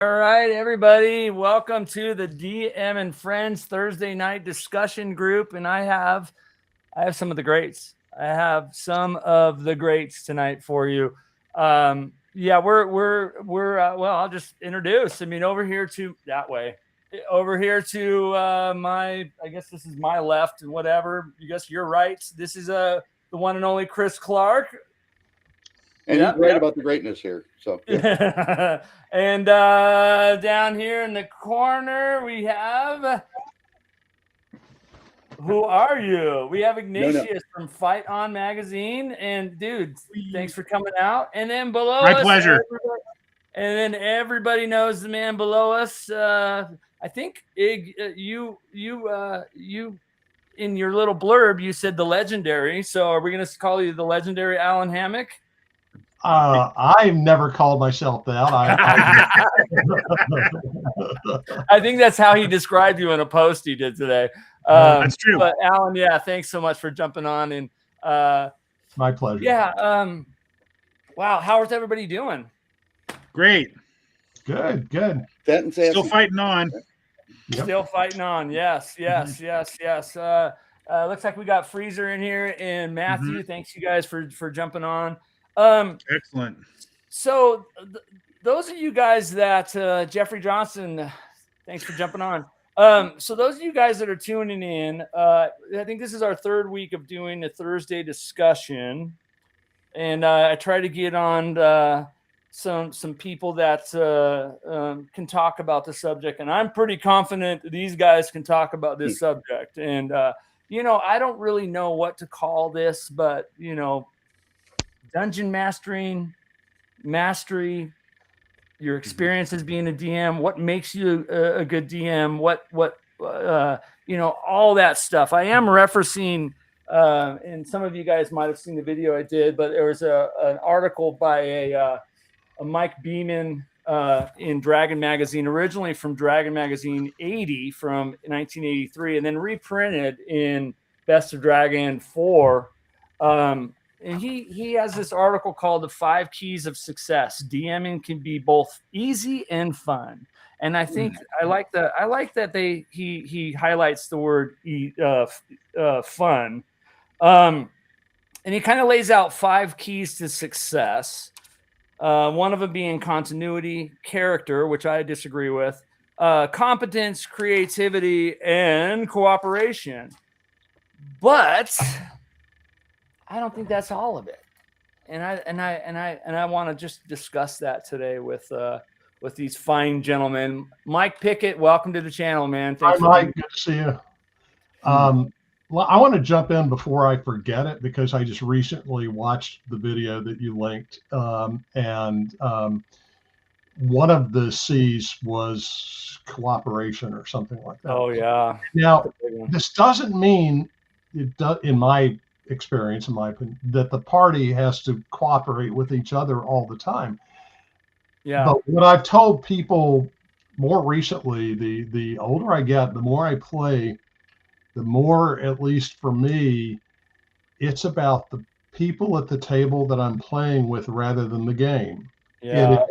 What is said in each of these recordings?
All right, everybody, welcome to the DM and Friends Thursday night discussion group, and I have some of the greats. I have some of the greats tonight for you. Yeah, we're well, I'll just introduce. I mean, over here to that way, over here to my, I guess this is my left and whatever. You guess you're right. This is the one and only Chris Clark. And he's right about the greatness here. So yeah. And down here in the corner we have, who are you? We have Ignatius from Fight On Magazine. And dude, thanks for coming out. And then below my us, pleasure. And then everybody knows the man below us. I think you in your little blurb you said the legendary. So are we going to call you the legendary Alan Hammack? I've never called myself that. I think that's how he described you in a post he did today. That's true. But Alan, yeah, thanks so much for jumping on. And my pleasure. Yeah. Wow. How is everybody doing? Great. Good. Still fighting on. Yep. Still fighting on. Yes. Looks like we got Freezer in here and Matthew. Mm-hmm. Thanks you guys for jumping on. Excellent. So those of you guys that Jeffrey Johnson, thanks for jumping on. So those of you guys that are tuning in, I think this is our third week of doing a Thursday discussion, and I try to get on some people that can talk about the subject, and I'm pretty confident that these guys can talk about this subject. And I don't really know what to call this, but dungeon mastery, your experience as being a DM, what makes you a good DM, what all that stuff. I am referencing, and some of you guys might have seen the video I did, but there was an article by a Mike Beeman in Dragon Magazine, originally from Dragon Magazine 80 from 1983, and then reprinted in Best of Dragon 4. And he has this article called The 5 Keys of Success. DMing can be both easy and fun. And I think I like that he highlights the word fun. And he kind of lays out 5 keys to success. One of them being continuity, character, which I disagree with, competence, creativity, and cooperation. But I don't think that's all of it, and I want to just discuss that today with these fine gentlemen. Mike Pickett, welcome to the channel, man. Hi, Mike. Good to see you. Well, I want to jump in before I forget it because I just recently watched the video that you linked, and one of the C's was cooperation or something like that. Oh yeah. Now, this doesn't mean in my experience, in my opinion, that the party has to cooperate with each other all the time. Yeah. But what I've told people more recently, the older I get, the more I play, the more, at least for me, it's about the people at the table that I'm playing with rather than the game. Yeah.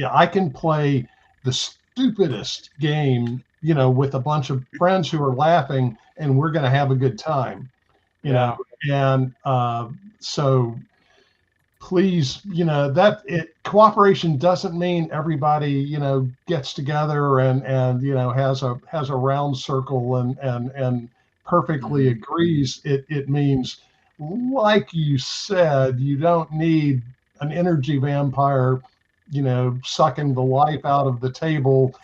I can play the stupidest game, with a bunch of friends who are laughing, and we're going to have a good time. You know, and so please, cooperation doesn't mean everybody, gets together and has a round circle and perfectly agrees. It means, like you said, you don't need an energy vampire, sucking the life out of the table,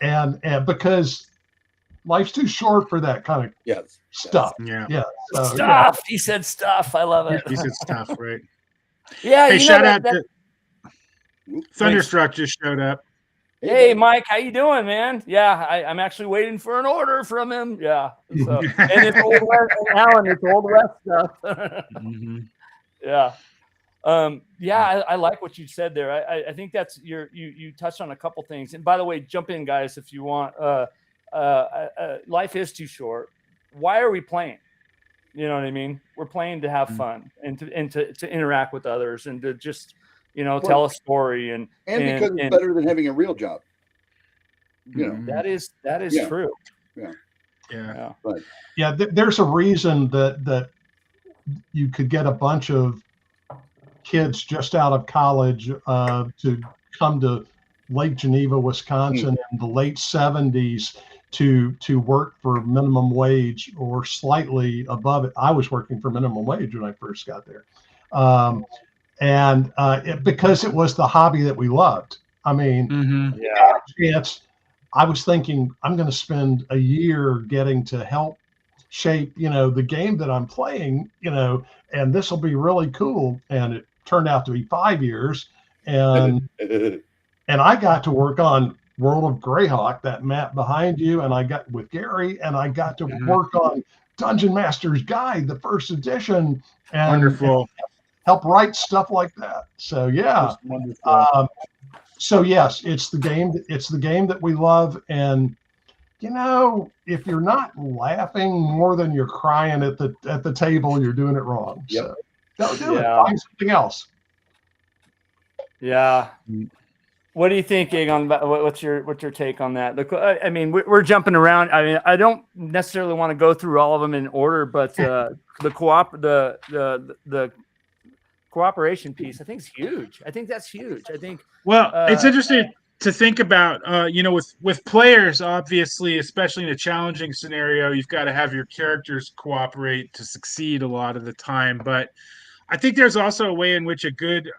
and because life's too short for that kind of stuff. Yeah. So, stuff. He said stuff. I love it. He said stuff, right? Yeah. Hey, shout out to Thunderstruck just showed up. Hey, Mike, how you doing, man? Yeah, I'm actually waiting for an order from him. Yeah. So, and it's Old West, Alan, it's Old West stuff. Yeah. I like what you said there. I think that's you touched on a couple things. And by the way, jump in, guys, if you want. Life is too short. Why are we playing? You know what I mean? We're playing to have fun and to interact with others and to just tell a story, and because it's better than having a real job. That is true. Yeah. Right. Yeah, there's a reason that you could get a bunch of kids just out of college to come to Lake Geneva, Wisconsin in the late 70s to work for minimum wage or slightly above it. I was working for minimum wage when I first got there. Because it was the hobby that we loved. I mean, I was thinking I'm going to spend a year getting to help shape, the game that I'm playing, and this will be really cool. And it turned out to be 5 years. And I got to work on World of Greyhawk, that map behind you. And I got with Gary, and I got to work on Dungeon Master's Guide, the first edition, and wonderful. Help write stuff like that. So yeah. So yes, it's the game that we love. And if you're not laughing more than you're crying at the table, you're doing it wrong. Yep. So don't do it. Find something else. Yeah. What do you think, Egon? What's your take on that? Look, I mean, we're jumping around. I mean, I don't necessarily want to go through all of them in order, but the cooperation piece, I think, is huge. I think that's huge. I think. Well, it's interesting to think about. With players, obviously, especially in a challenging scenario, you've got to have your characters cooperate to succeed a lot of the time. But I think there's also a way in which a good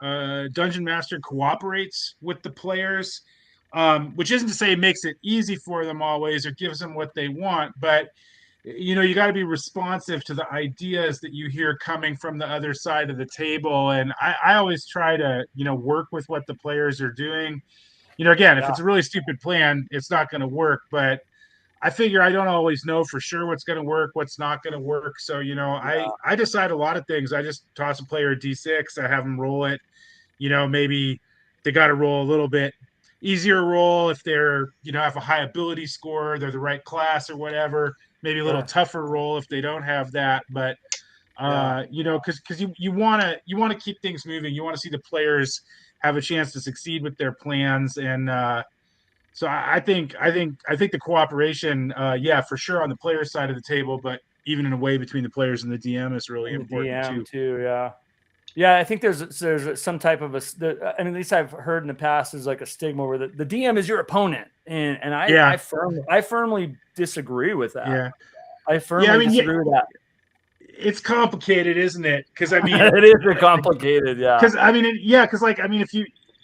dungeon master cooperates with the players, which isn't to say it makes it easy for them always or gives them what they want, but you got to be responsive to the ideas that you hear coming from the other side of the table. And I always try to, work with what the players are doing. Again, if it's a really stupid plan, it's not going to work, but I figure I don't always know for sure what's going to work, what's not going to work. So, I decide a lot of things. I just toss a player a D6. I have them roll it. Maybe they got to roll a little bit easier roll if they're, have a high ability score, they're the right class or whatever. Maybe a little tougher roll if they don't have that. But, because you want to keep things moving. You want to see the players have a chance to succeed with their plans. And, so I think the cooperation, for sure on the player side of the table, but even in a way between the players and the DM is really important too. Yeah. I think there's some type of at least I've heard in the past is like a stigma where the DM is your opponent, and I firmly disagree with that. Yeah, I firmly disagree with that. It's complicated, isn't it? Because I mean, it is complicated. Yeah. Because if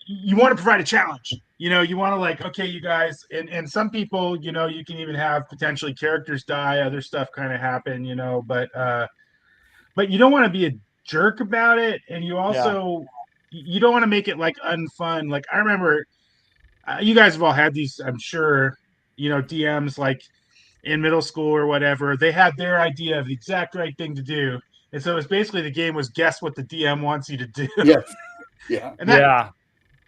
you want to provide a challenge. You want to okay, you guys, and some people, you can even have potentially characters die, other stuff kind of happen, but you don't want to be a jerk about it. And you also, you don't want to make it like unfun. Like I remember you guys have all had these, I'm sure, DMs like in middle school or whatever, they had their idea of the exact right thing to do. And so it's basically the game was guess what the DM wants you to do. Yes. Yeah. And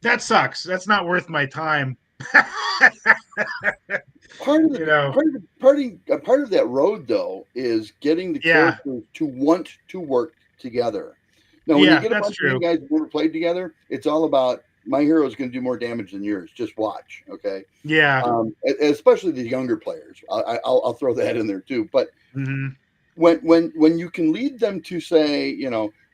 that sucks. That's not worth my time. Part of that road, though, is getting the characters to want to work together. Now, when you get a bunch of you guys who never played together, it's all about my hero is going to do more damage than yours. Just watch, okay? Yeah. Especially the younger players. I'll throw that in there too. But when you can lead them to say,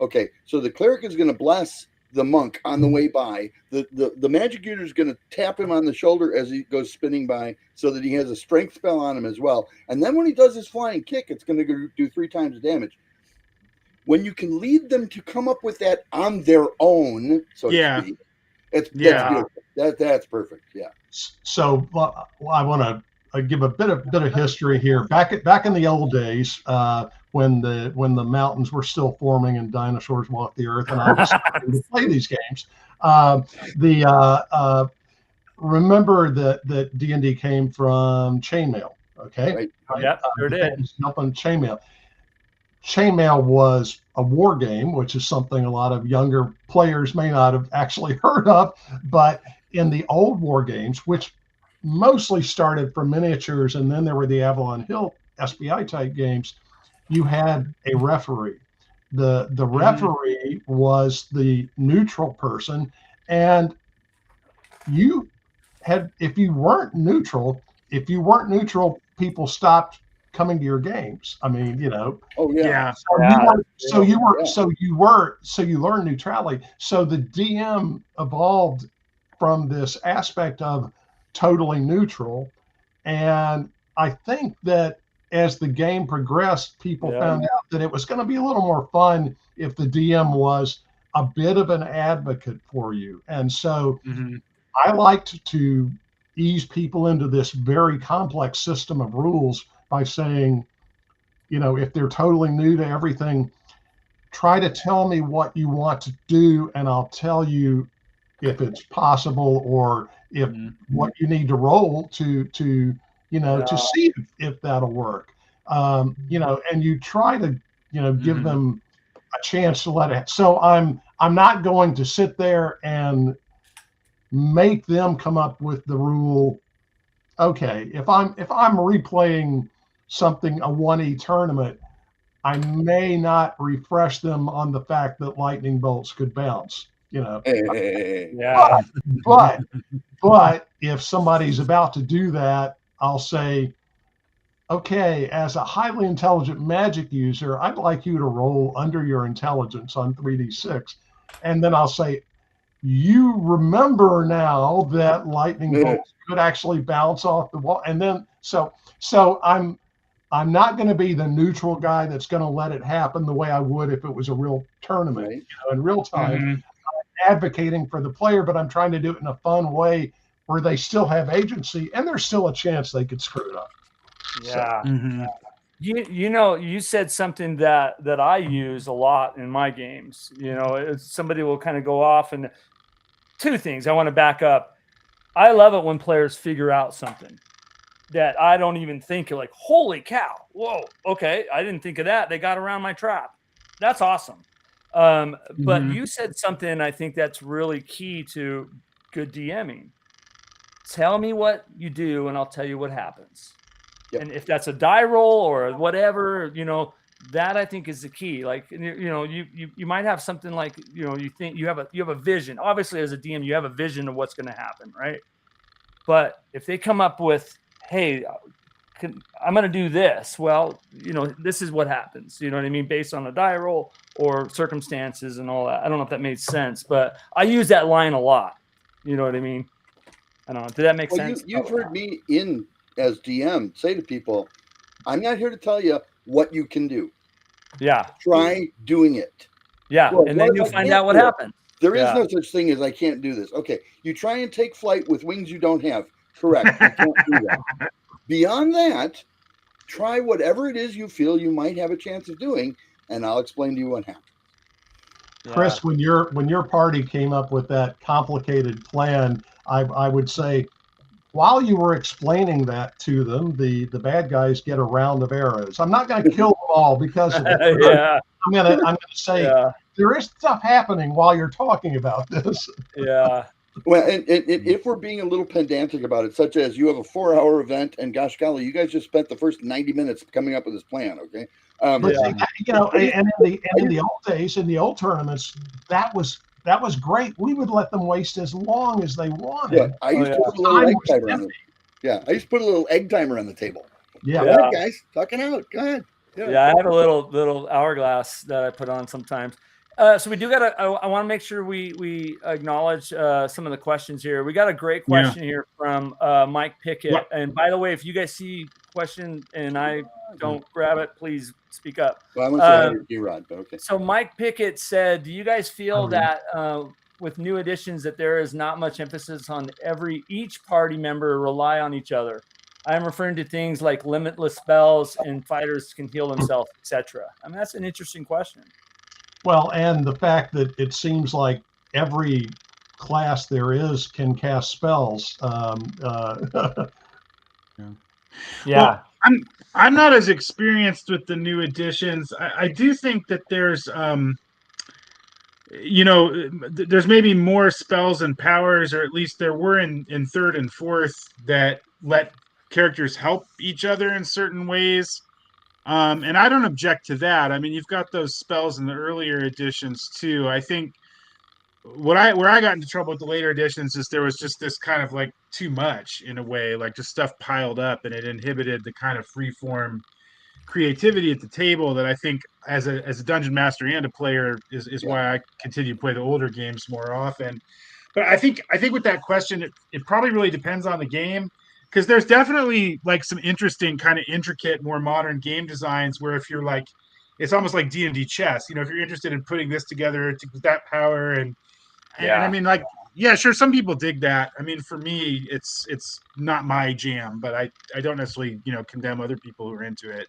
okay, so the cleric is going to bless the monk on the way by. The magic user is going to tap him on the shoulder as he goes spinning by so that he has a strength spell on him as well. And then when he does his flying kick, it's going to do 3 times the damage. When you can lead them to come up with that on their own, so to speak, that's beautiful. That's perfect. Yeah. So I want to give a bit of history here. Back in the old days, when the mountains were still forming and dinosaurs walked the earth, and I was starting to play these games. Remember that D&D came from chainmail. Okay. Right. Yeah, sure did. Helping chainmail. Chainmail was a war game, which is something a lot of younger players may not have actually heard of. But in the old war games, which mostly started from miniatures, and then there were the Avalon Hill SBI type games, you had a referee. The referee was the neutral person, and you had, if you weren't neutral, people stopped coming to your games. I mean, Oh yeah. So you learned neutrality. So the DM evolved from this aspect of totally neutral, and I think that as the game progressed, people found out that it was going to be a little more fun if the DM was a bit of an advocate for you. And so I liked to ease people into this very complex system of rules by saying, if they're totally new to everything, try to tell me what you want to do, and I'll tell you if it's possible, or if what you need to roll to see if that'll work. And you try to give them a chance to let it. So I'm not going to sit there and make them come up with the rule. Okay, if I'm replaying something, a 1E tournament, I may not refresh them on the fact that lightning bolts could bounce. Yeah. But if somebody's about to do that, I'll say, okay, as a highly intelligent magic user, I'd like you to roll under your intelligence on 3d6. And then I'll say, you remember now that lightning bolts could actually bounce off the wall. And then, so I'm not going to be the neutral guy that's going to let it happen the way I would if it was a real tournament, in real time. I'm advocating for the player, but I'm trying to do it in a fun way where they still have agency and there's still a chance they could screw it up. Yeah. So, you said something that I use a lot in my games. Somebody will kind of go off, and two things I want to back up. I love it when players figure out something that I don't even think of, like, holy cow, whoa, okay, I didn't think of that. They got around my trap. That's awesome. But you said something I think that's really key to good DMing. Tell me what you do, and I'll tell you what happens. Yep. And if that's a die roll or whatever, that I think is the key. Like, you might have something like, you think you have a vision. Obviously, as a DM, you have a vision of what's going to happen, right? But if they come up with, hey, I'm going to do this. Well, this is what happens. You know what I mean? Based on a die roll or circumstances and all that. I don't know if that made sense, but I use that line a lot. You know what I mean? I don't know. Did that make sense? You've heard me as DM say to people, I'm not here to tell you what you can do. Yeah. Try doing it. Yeah. Well, and then you'll find out what happens. There is no such thing as I can't do this. Okay. You try and take flight with wings you don't have. Correct. You can't do that. Beyond that, try whatever it is you feel you might have a chance of doing, and I'll explain to you what happens. Chris, when your party came up with that complicated plan, I would say, while you were explaining that to them, the bad guys get a round of arrows. I'm not going to kill them all because of it. I'm going to say there is stuff happening while you're talking about this. Yeah. Well, and if we're being a little pedantic about it, such as you have a 4-hour event, and gosh golly, you guys just spent the first 90 minutes coming up with this plan, okay? And in the old days, in the old tournaments, that was great. We would let them waste as long as they wanted. Yeah, I used to put a little egg timer on I used to put a little egg timer on the table. Yeah, go ahead, guys, talking out. Go ahead. Yeah, I have a little hourglass that I put on sometimes. So we do got to. I want to make sure we acknowledge some of the questions here. We got a great question here from Mike Pickett. What? And by the way, if you guys see a question and I don't grab it, please speak up. Well, I want to say D-Rod, but okay. So Mike Pickett said, "Do you guys feel that with new additions that there is not much emphasis on each party member rely on each other? I'm referring to things like limitless spells and fighters can heal themselves, etc." I mean, that's an interesting question. Well, and the fact that it seems like every class there is can cast spells. Well, I'm not as experienced with the new additions. I do think that there's there's maybe more spells and powers, or at least there were in 3rd and 4th, that let characters help each other in certain ways. And I don't object to that. I mean, you've got those spells in the earlier editions too. I think where I got into trouble with the later editions is there was just this kind of like too much in a way, like just stuff piled up, and it inhibited the kind of free form creativity at the table that I think as a dungeon master and a player is why I continue to play the older games more often. But I think with that question, it probably really depends on the game, because there's definitely like some interesting kind of intricate, more modern game designs where if you're like, it's almost like D&D chess. You know, if you're interested in putting this together to that power and I mean, like, yeah, sure, some people dig that. I mean, for me, it's not my jam, but I don't necessarily, condemn other people who are into it.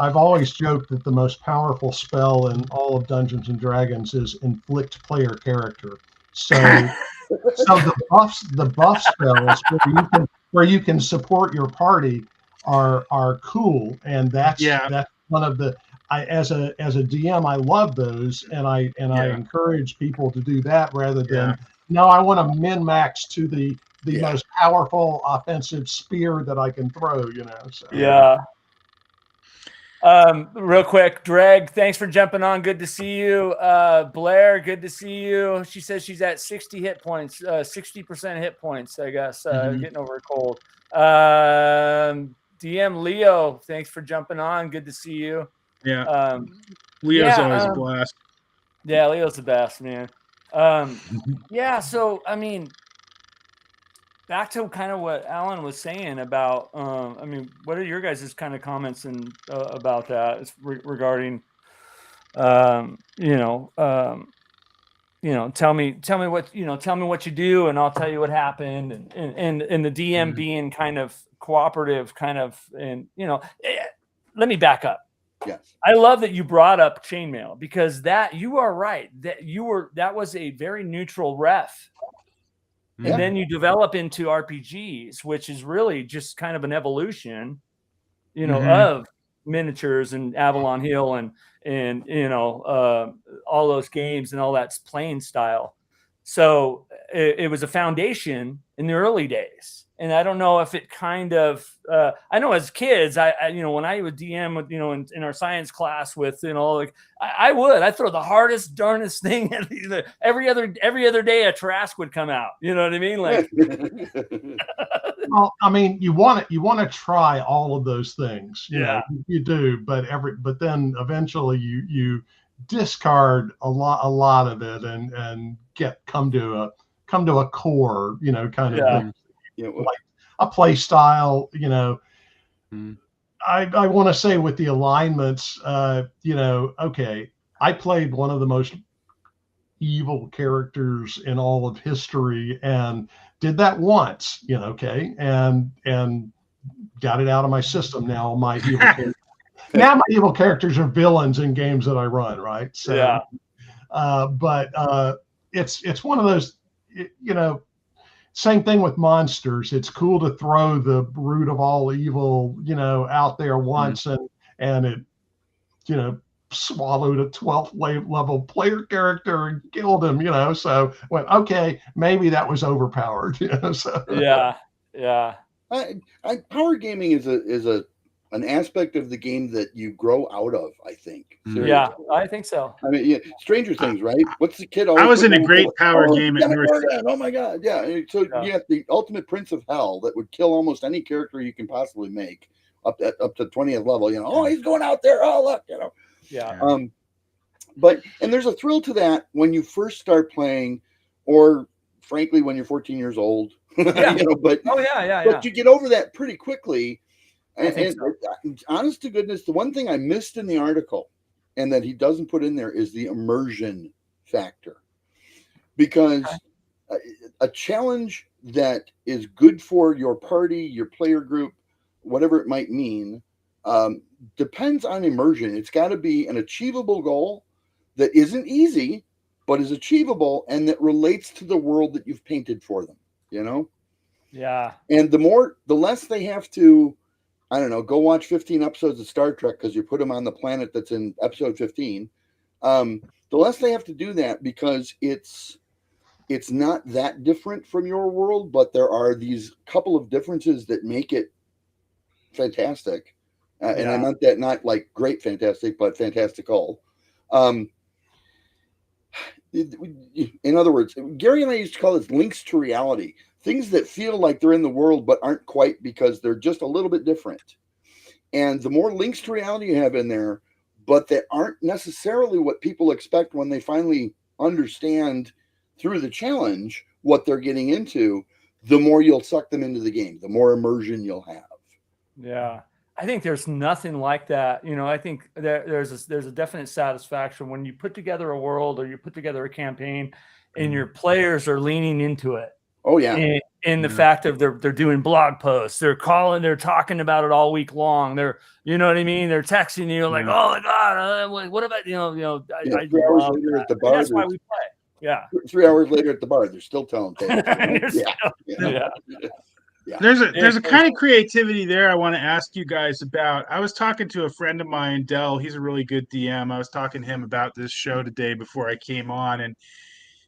I've always joked that the most powerful spell in all of Dungeons and Dragons is inflict player character. So, the buff spells where you can support your party are cool, and that's one of the. As a DM, I love those, and I encourage people to do that rather than no, I want to min max to the most powerful offensive spear that I can throw. So. Yeah. Real quick, Dreg, thanks for jumping on. Good to see you. Blair, good to see you. She says she's at 60 hit points, 60% hit points, I guess, getting over a cold. DM Leo, thanks for jumping on. Good to see you. Yeah. Leo's always a blast. Yeah, Leo's the best, man. Yeah, so, I mean, back to kind of what Alan was saying about, I mean, what are your guys' kind of comments about that regarding, tell me what you do, and I'll tell you what happened, and the DM being kind of cooperative, and let me back up. Yes. I love that you brought up chainmail, because you are right that was a very neutral ref. And then you develop into RPGs, which is really just kind of an evolution, of miniatures and Avalon Hill and all those games and all that's playing style. So it was a foundation in the early days. And I don't know if it kind of, I know as kids, I when I would DM with, in our science class with, I'd throw the hardest, darnest thing at every other day a Trask would come out. You know what I mean? Like, well, I mean, you want to try all of those things. You do, but then eventually you discard a lot of it and come to a core, kind of thing. Like a play style, I want to say with the alignments, okay, I played one of the most evil characters in all of history and did that once, okay, and got it out of my system. Now my evil characters are villains in games that I run, right? So, but it's one of those, same thing with monsters. It's cool to throw the root of all evil, out there once, and it, swallowed a 12th level player character and killed him, So went, okay, maybe that was overpowered, So power gaming is an aspect of the game that you grow out of, I think. Seriously. Yeah, I think so. I mean, Stranger Things, right? What's the kid? I was in a great power game at North. Oh my God, yeah. So you have the ultimate Prince of Hell that would kill almost any character you can possibly make up to 20th level. Oh, he's going out there. Oh, look, Yeah. But there's a thrill to that when you first start playing, or frankly, when you're 14 years old. Yeah. But you get over that pretty quickly. And honest to goodness, the one thing I missed in the article and that he doesn't put in there is the immersion factor. Because a challenge that is good for your party, your player group, whatever it might mean, depends on immersion. It's got to be an achievable goal that isn't easy, but is achievable and that relates to the world that you've painted for them, Yeah. And the less they have to, I don't know, go watch 15 episodes of Star Trek because you put them on the planet that's in episode 15. The less they have to do that, because it's not that different from your world, but there are these couple of differences that make it fantastic. And I meant that not like great fantastic, but fantastical. In other words, Gary and I used to call this links to reality. Things that feel like they're in the world but aren't quite because they're just a little bit different. And the more links to reality you have in there, but that aren't necessarily what people expect when they finally understand through the challenge what they're getting into, the more you'll suck them into the game, the more immersion you'll have. Yeah. I think there's nothing like that. You know, I think there's a definite satisfaction when you put together a world or you put together a campaign and your players are leaning into it. Oh yeah. And the fact of they're doing blog posts, they're talking about it all week long. You know what I mean? They're texting you like, oh my God, what about, 3 hours later at the bar. That's why we play. Yeah. 3 hours later at the bar, they're still telling tales. Yeah. There's a kind of creativity there I want to ask you guys about. I was talking to a friend of mine, Dell. He's a really good DM. I was talking to him about this show today before I came on, and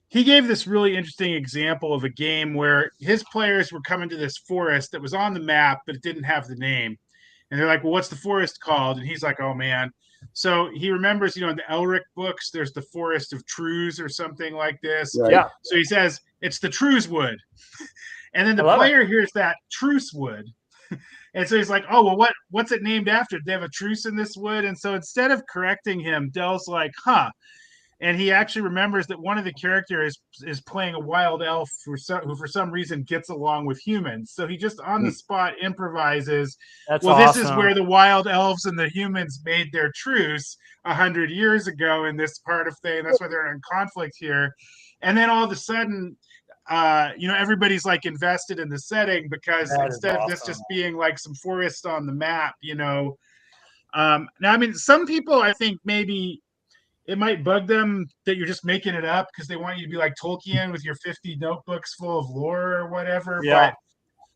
he gave this really interesting example of a game where his players were coming to this forest that was on the map, but it didn't have the name. And they're like, well, what's the forest called? And he's like, oh, man. So he remembers, in the Elric books, there's the Forest of Trews or something like this. Right. Yeah. So he says, it's the Trews Wood. And then the player hears that Truce Wood. And so he's like, oh, well, what's it named after? Do they have a truce in this wood? And so instead of correcting him, Dell's like, huh. And he actually remembers that one of the characters is playing a wild elf who for some reason gets along with humans. So he just on the spot improvises. That's awesome. This is where the wild elves and the humans made their truce 100 years ago in this part of thing. That's why they're in conflict here. And then all of a sudden, everybody's like invested in the setting because instead of this just being like some forest on the map, now, I mean, some people, I think maybe it might bug them that you're just making it up because they want you to be like Tolkien with your 50 notebooks full of lore or whatever. Yeah.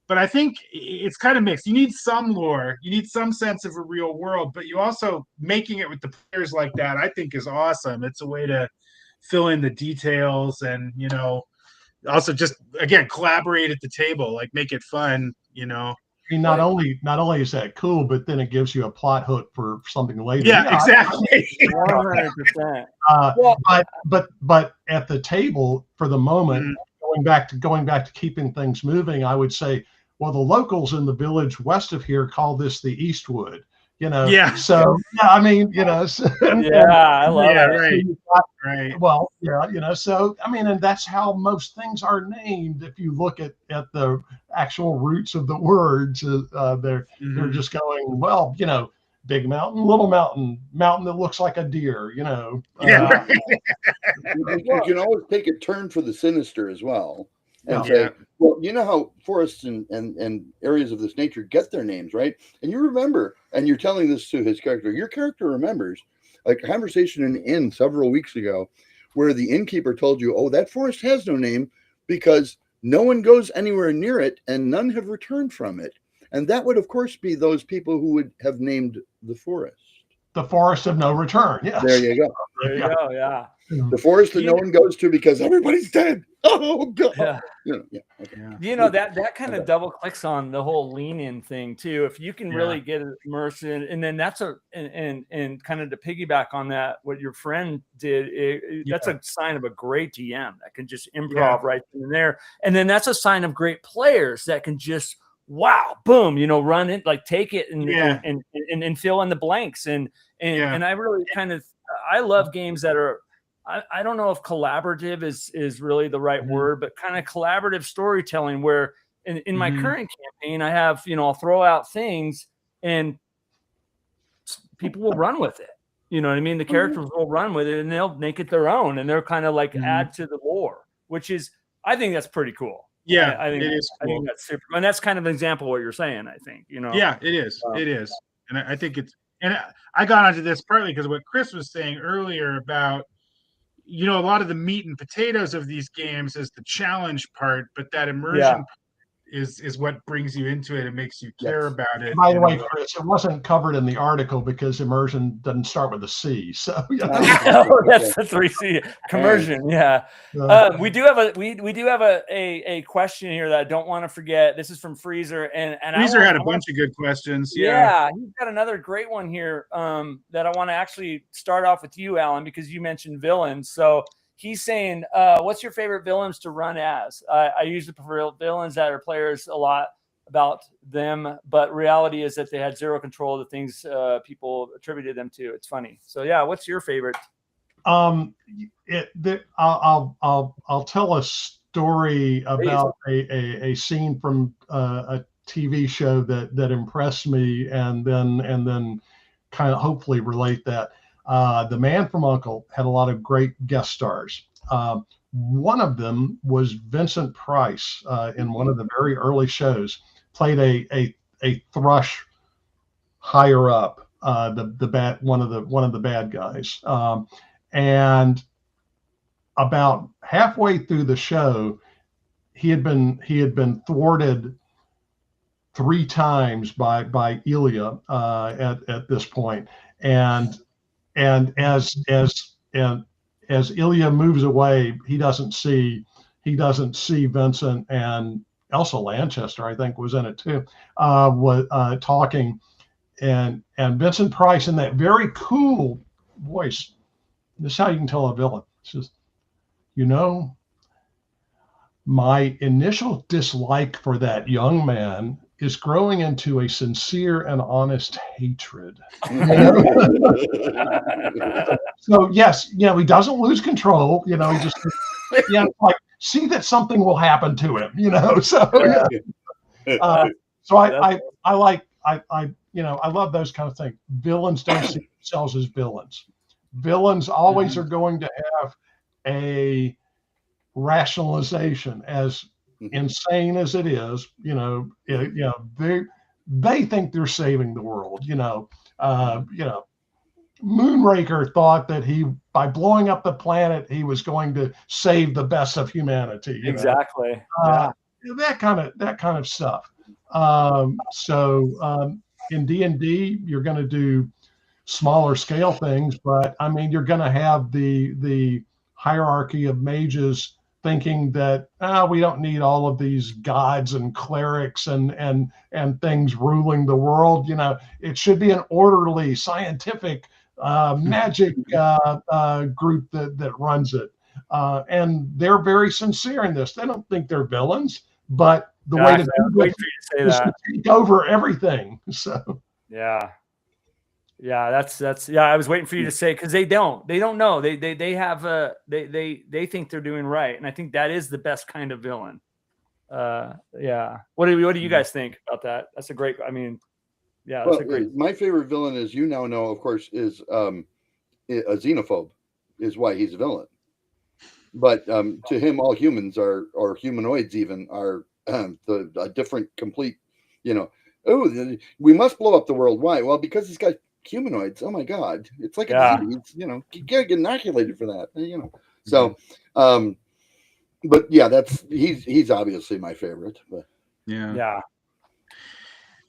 But I think it's kind of mixed. You need some lore. You need some sense of a real world, but you also making it with the players like that, I think is awesome. It's a way to fill in the details and, also just, again, collaborate at the table, like make it fun, I mean, not only is that cool, but then it gives you a plot hook for something later. Yeah, exactly. 100%. But at the table for the moment, going back to keeping things moving, I would say, well, the locals in the village west of here call this the Eastwood. Yeah. So I mean, I love it. Right. Well, so I mean, and that's how most things are named. If you look at the actual roots of the words, they're just going, well, big mountain, little mountain, mountain that looks like a deer, You can always take a turn for the sinister as well. And say, well, you know how forests and areas of this nature get their names, right? And you remember, and you're telling this to his character, your character remembers, like a conversation in an inn several weeks ago where the innkeeper told you, oh, that forest has no name because no one goes anywhere near it and none have returned from it. And that would, of course, be those people who would have named the forest. The forest of no return. Yes. There you go. There you go. Yeah. The forest that no one goes to because everybody's dead. Oh God. Yeah. That kind of double clicks on the whole lean in thing too. If you can really get immersed in, and then that's and kind of to piggyback on that, what your friend did, that's a sign of a great DM that can just improv right in there. And then that's a sign of great players that can just, wow, boom, run it, like take it and fill in the blanks. And I really I love games that are, I don't know if collaborative is really the right word, but kind of collaborative storytelling where in my current campaign, I have, I'll throw out things and people will run with it. You know what I mean? The characters will run with it and they'll make it their own and they're kind of like add to the lore, which is, I think that's pretty cool. Yeah, I think it is cool. I think that's super. And that's kind of an example of what you're saying, I think, Yeah, it is. It is. And I think it's, and I got onto this partly because what Chris was saying earlier about, a lot of the meat and potatoes of these games is the challenge part, but that immersion is what brings you into it and makes you care about it. By the way, Chris, it wasn't covered in the article because immersion doesn't start with a C. So Oh, that's the 3C commersion. Yeah. We do have a question here that I don't want to forget. This is from Freezer, and Freezer had a bunch of good questions. Yeah, he's got another great one here that I want to actually start off with you, Alan, because you mentioned villains. So he's saying, what's your favorite villains to run as? I usually prefer villains that are players a lot about them, but reality is that they had zero control of the things people attributed them to. It's funny. So yeah, what's your favorite? I'll tell a story about a scene from a TV show that impressed me, and then kind of hopefully relate that. The Man from U.N.C.L.E. had a lot of great guest stars. One of them was Vincent Price in one of the very early shows. Played a thrush higher up, one of the bad guys, and about halfway through the show, he had been thwarted 3 times by Ilya at this point, and as Ilya moves away, he doesn't see Vincent, and Elsa Lanchester, I think, was in it too, was talking, and Vincent Price in that very cool voice. This is how you can tell a villain. It says, my initial dislike for that young man is growing into a sincere and honest hatred. So yes, he doesn't lose control. He just like see that something will happen to him. So so I love those kind of things. Villains don't see themselves as villains. Villains always are going to have a rationalization, as insane as it is. They think they're saving the world. Moonraker thought that by blowing up the planet, he was going to save the best of humanity. Exactly. That kind of stuff. So in D&D, you're going to do smaller scale things, but I mean, you're going to have the hierarchy of mages thinking that we don't need all of these gods and clerics and things ruling the world. It should be an orderly, scientific magic group that runs it, and they're very sincere in this. They don't think they're villains, but the way to do it is to take over everything. So that's I was waiting for you to say, because they don't know. They have they think they're doing right, and I think that is the best kind of villain. What do you guys think about that? That's a great. I mean, that's a great. My favorite villain, as you now know, of course, is a xenophobe. Is why he's a villain. But to him, all humans or humanoids even are a different, complete. We must blow up the world. Why? Well, because he's got humanoids. Oh my God, it's like a disease. You gotta get inoculated for that. So but that's he's obviously my favorite. But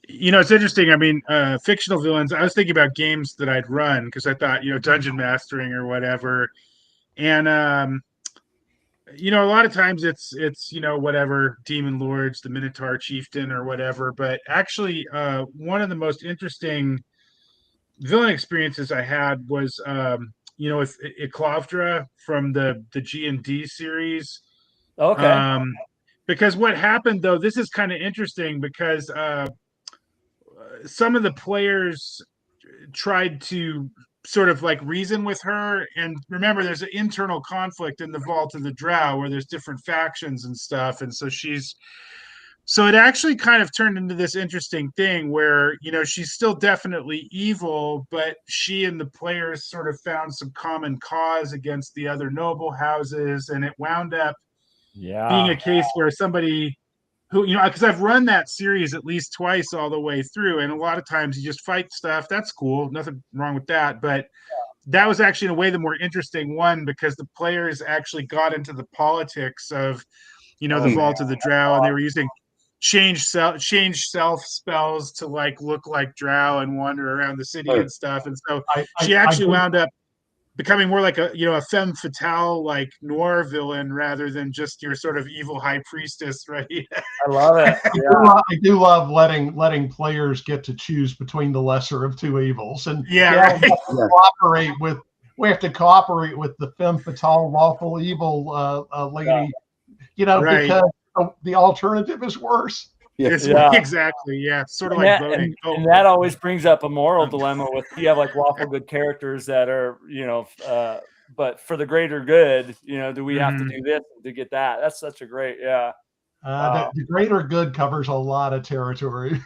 it's interesting. I mean, fictional villains, I was thinking about games that I'd run, because I thought, dungeon mastering or whatever, and a lot of times it's whatever, demon lords, the Minotaur chieftain or whatever. But actually, one of the most interesting villain experiences I had was with Iklovdra from the G&D series. Okay. Because what happened, though, this is kind of interesting, because some of the players tried to sort of like reason with her, and remember, there's an internal conflict in the Vault of the Drow where there's different factions and stuff, and so it actually kind of turned into this interesting thing where, she's still definitely evil, but she and the players sort of found some common cause against the other noble houses. And it wound up being a case where somebody who, because I've run that series at least twice all the way through. And a lot of times you just fight stuff. That's cool. Nothing wrong with that. But that was actually, in a way, the more interesting one, because the players actually got into the politics of, the Vault of the Drow, and they were using change self spells to like look like Drow and wander around the city and stuff. And so she actually wound up becoming more like a femme fatale, like noir villain rather than just your sort of evil high priestess, right? I love it. I do love letting players get to choose between the lesser of two evils, and we have to cooperate with the femme fatale, lawful evil lady, because the alternative is worse. Exactly. Yeah. Sort of like voting. And that always brings up a moral dilemma with you have like lawful good characters that are, but for the greater good, do we have to do this to get that? That's such a great, the greater good covers a lot of territory.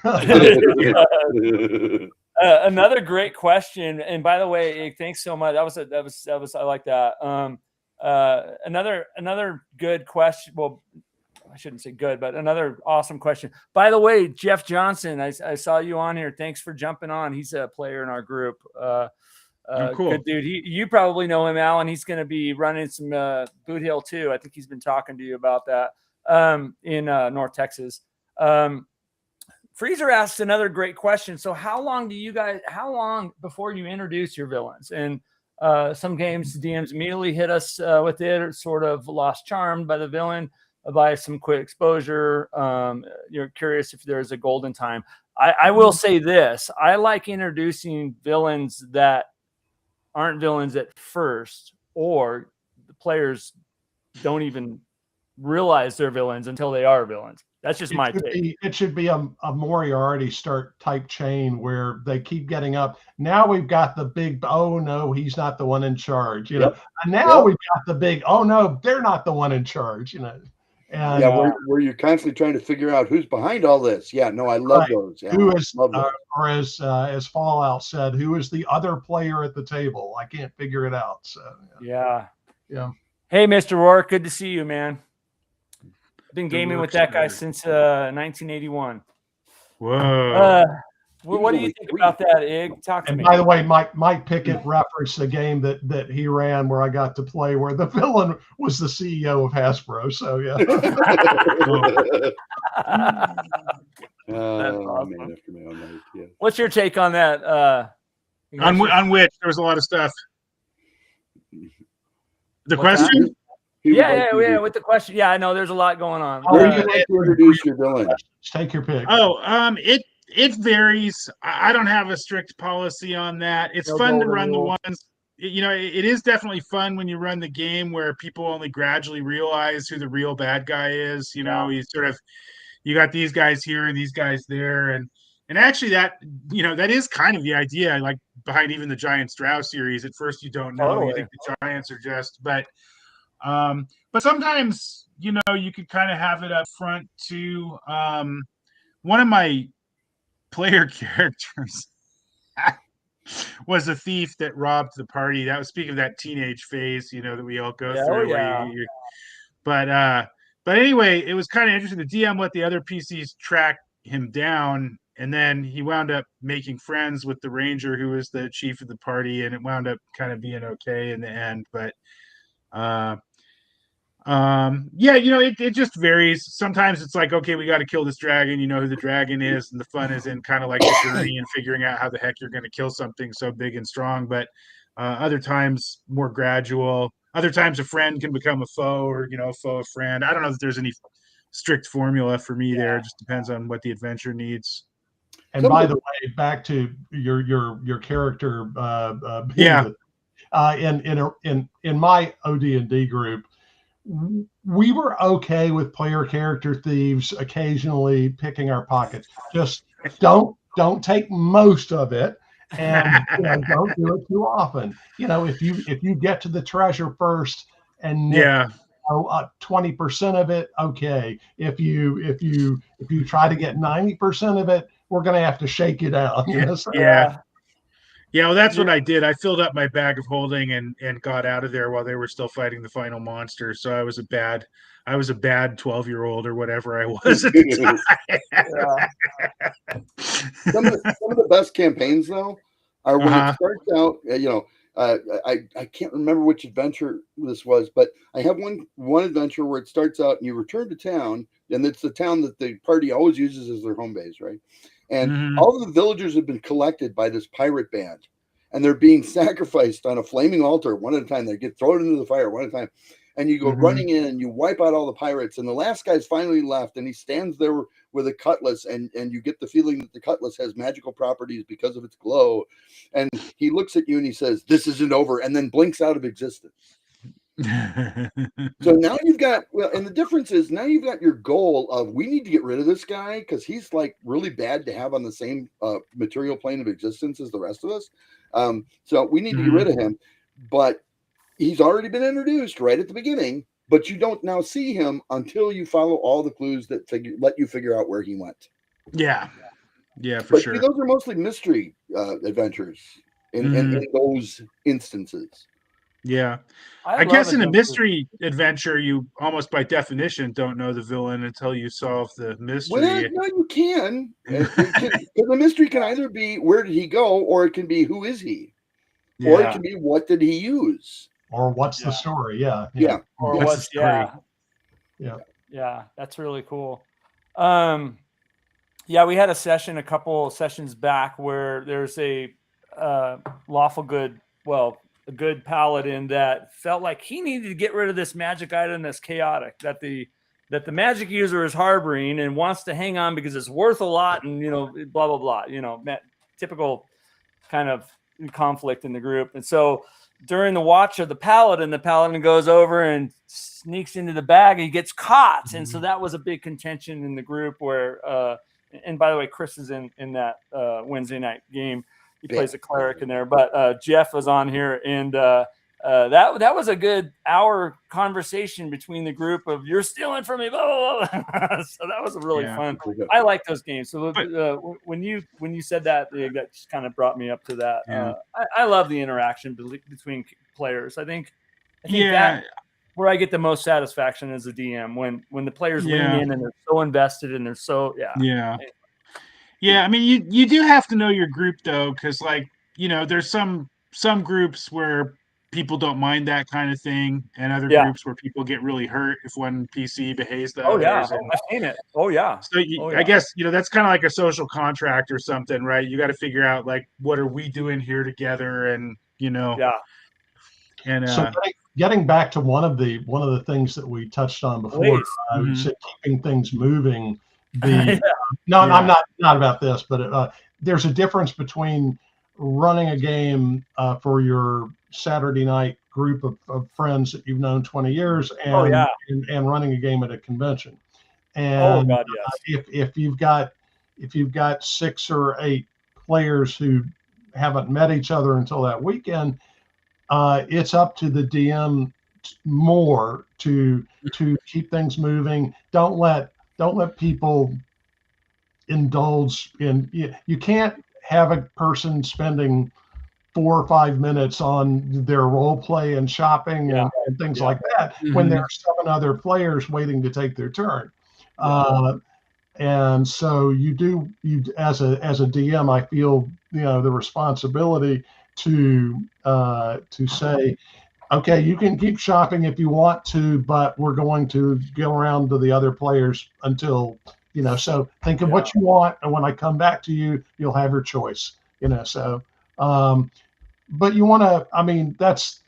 Another great question. And by the way, thanks so much. That was I like that. Another good question. Well, I shouldn't say good, but another awesome question. By the way, Jeff Johnson, I saw you on here. Thanks for jumping on. He's a player in our group. Cool. Good dude. You probably know him, Alan. He's going to be running some Boot Hill too. I think he's been talking to you about that in North Texas. Freezer asked another great question. So how long before you introduce your villains? And some games DMs immediately hit us with it, or sort of lost charmed by the villain, by some quick exposure. You're curious if there's a golden time. I will say this. I like introducing villains that aren't villains at first, or the players don't even realize they're villains until they are villains. That's just my take. It should be a Moriarty start type chain where they keep getting up. Now we've got the big, oh no, he's not the one in charge. And now we've got the big, oh no, they're not the one in charge. And, where you're constantly trying to figure out who's behind all this. Yeah, no, I love those. Yeah, who is, or as Fallout said, who is the other player at the table? I can't figure it out. So yeah. Hey, Mr. Rourke, good to see you, man. I've been gaming with that guy since 1981. Whoa. What do you think about that, Ig? Talk to me. And by the way, Mike Pickett referenced a game that he ran where I got to play where the villain was the CEO of Hasbro. So yeah. That's awesome. What's your take on that? On which there was a lot of stuff. The question? Yeah, with the question. Yeah, I know there's a lot going on. Where do you like to introduce your villain? Take your pick. It varies. I don't have a strict policy on that. It's fun to run the ones. It is definitely fun when you run the game where people only gradually realize who the real bad guy is. You got these guys here and these guys there, and actually that is kind of the idea, like behind even the Giants Drow series. At first, you don't know. You think the Giants are but sometimes you could kind of have it up front too. One of my player characters was a thief that robbed the party. That was, speaking of that teenage phase, that we all go through. But anyway, it was kind of interesting. The DM let the other PCs track him down, and then he wound up making friends with the ranger who was the chief of the party, and it wound up kind of being okay in the end. But it just varies. Sometimes it's like, okay, we got to kill this dragon. You know who the dragon is, and the fun is in kind of like the journey and figuring out how the heck you're going to kill something so big and strong. But other times more gradual. Other times a friend can become a foe, or a foe of friend. I don't know if there's any strict formula for me there. It just depends on what the adventure needs. And by the way, back to your character. In my OD&D group, we were okay with player character thieves occasionally picking our pockets. Just don't take most of it, and don't do it too often. If you get to the treasure first and 20% of it, okay. If you try to get 90% of it, we're gonna have to shake you down. Well, that's what I did. I filled up my bag of holding and got out of there while they were still fighting the final monster. So I was a bad 12-year-old or whatever I was at the time. Some of the best campaigns though are when it starts out. I can't remember which adventure this was, but I have one adventure where it starts out and you return to town. and it's the town that the party always uses as their home base, right? And Mhm. all of the villagers have been collected by this pirate band, and they're being sacrificed on a flaming altar one at a time. They get thrown into the fire one at a time, and you go Mhm. running in and you wipe out all the pirates, and the last guy's finally left, and he stands there with a cutlass, and you get the feeling that the cutlass has magical properties because of its glow, and he looks at you and he says, "This isn't over," and then blinks out of existence. So now you've got, well, and the difference is now you've got your goal of, we need to get rid of this guy because he's like really bad to have on the same material plane of existence as the rest of us. So we need to get rid of him, but he's already been introduced right at the beginning, but you don't now see him until you follow all the clues that let you figure out where he went. Yeah, for But sure. see, those are mostly mystery adventures in those instances. Yeah. I guess in a mystery adventure, you almost by definition don't know the villain until you solve the mystery. Well, no, you can. The mystery can either be where did he go, or it can be who is he, or it can be what did he use, or what's the story. Yeah. Or What's the story? Yeah, that's really cool. Yeah, we had a couple sessions back where there's a lawful good, a good paladin that felt like he needed to get rid of this magic item that's chaotic, that the magic user is harboring and wants to hang on because it's worth a lot, and blah blah blah, typical kind of conflict in the group. And so during the watch of the paladin goes over and sneaks into the bag and he gets caught. And so that was a big contention in the group where and by the way, Chris is in that Wednesday night game. He plays a cleric in there, but Jeff was on here, and that was a good hour conversation between the group of "you're stealing from me," blah, blah, blah. So that was really fun. I like those games. So when you said that, that just kind of brought me up to that. Yeah. I love the interaction between players. I think that where I get the most satisfaction as a DM when the players lean in and they're so invested and they're so Yeah, I mean, you do have to know your group though, because there's some groups where people don't mind that kind of thing, and other groups where people get really hurt if one PC behaves to others. And I've seen it. Oh yeah. So I guess that's kind of like a social contract or something, right? You got to figure out what are we doing here together, and And so getting back to one of the things that we touched on before, you said keeping things moving. I'm not about this, but there's a difference between running a game for your Saturday night group of friends that you've known 20 years and running a game at a convention. And if you've got 6 or 8 players who haven't met each other until that weekend, it's up to the DM more to keep things moving. Don't let people indulge in. You can't have a person spending 4 or 5 minutes on their role play and shopping and things like that when there are 7 other players waiting to take their turn. And so you as a DM, I feel the responsibility to say, okay, you can keep shopping if you want to, but we're going to go around to the other players until so think of what you want, and when I come back to you, you'll have your choice. So but you want to, I mean, that's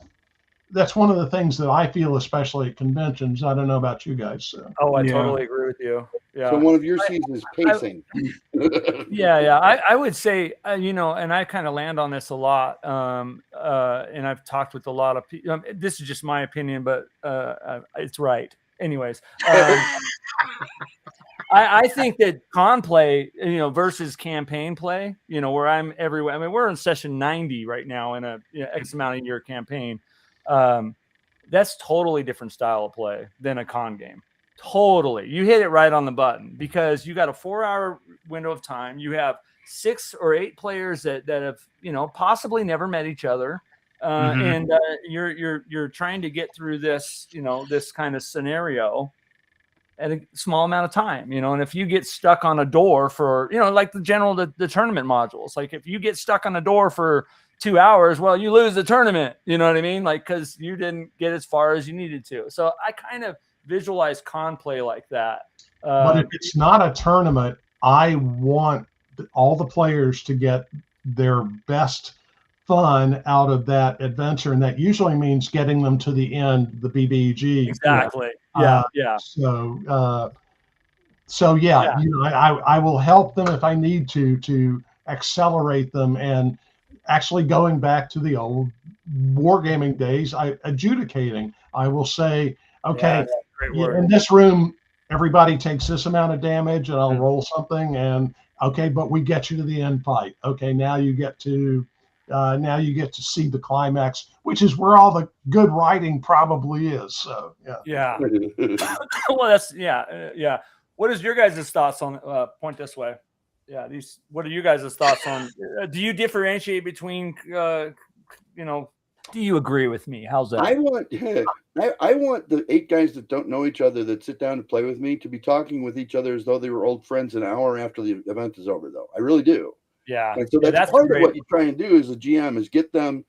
one of the things that I feel, especially at conventions. I don't know about you guys. So. Oh, I totally agree with you. Yeah. So one of your C's is pacing. I would say, and I kind of land on this a lot. And I've talked with a lot of people. This is just my opinion, but it's right. Anyways, I think that con play, versus campaign play, where I'm everywhere. I mean, we're in session 90 right now in a X amount of year campaign. That's totally different style of play than a con game. Totally. You hit it right on the button because you got a 4-hour window of time. You have 6 or 8 players that have, possibly never met each other. And you're trying to get through this, this kind of scenario at a small amount of time, and if you get stuck on a door for, like the tournament modules, like if you get stuck on a door for 2 hours, well, you lose the tournament, you know what I mean? Like, cause you didn't get as far as you needed to. So I kind of visualize con play like that. But if it's not a tournament, I want all the players to get their best fun out of that adventure, and that usually means getting them to the end, the BBG. Exactly. So yeah, I will help them if I need to accelerate them, and actually going back to the old wargaming days, adjudicating. I will say, okay, in this room, everybody takes this amount of damage, and I'll roll something, and okay, but we get you to the end fight. Okay, now you get to see the climax, which is where all the good writing probably is. So yeah. Well, that's yeah. What is your guys' thoughts on point this way? Yeah, what are you guys' thoughts on? Do you differentiate between do you agree with me? How's that? I want the 8 guys that don't know each other that sit down to play with me to be talking with each other as though they were old friends an hour after the event is over, though. I really do. Yeah. And so that's part of what you try and do as a GM, is get them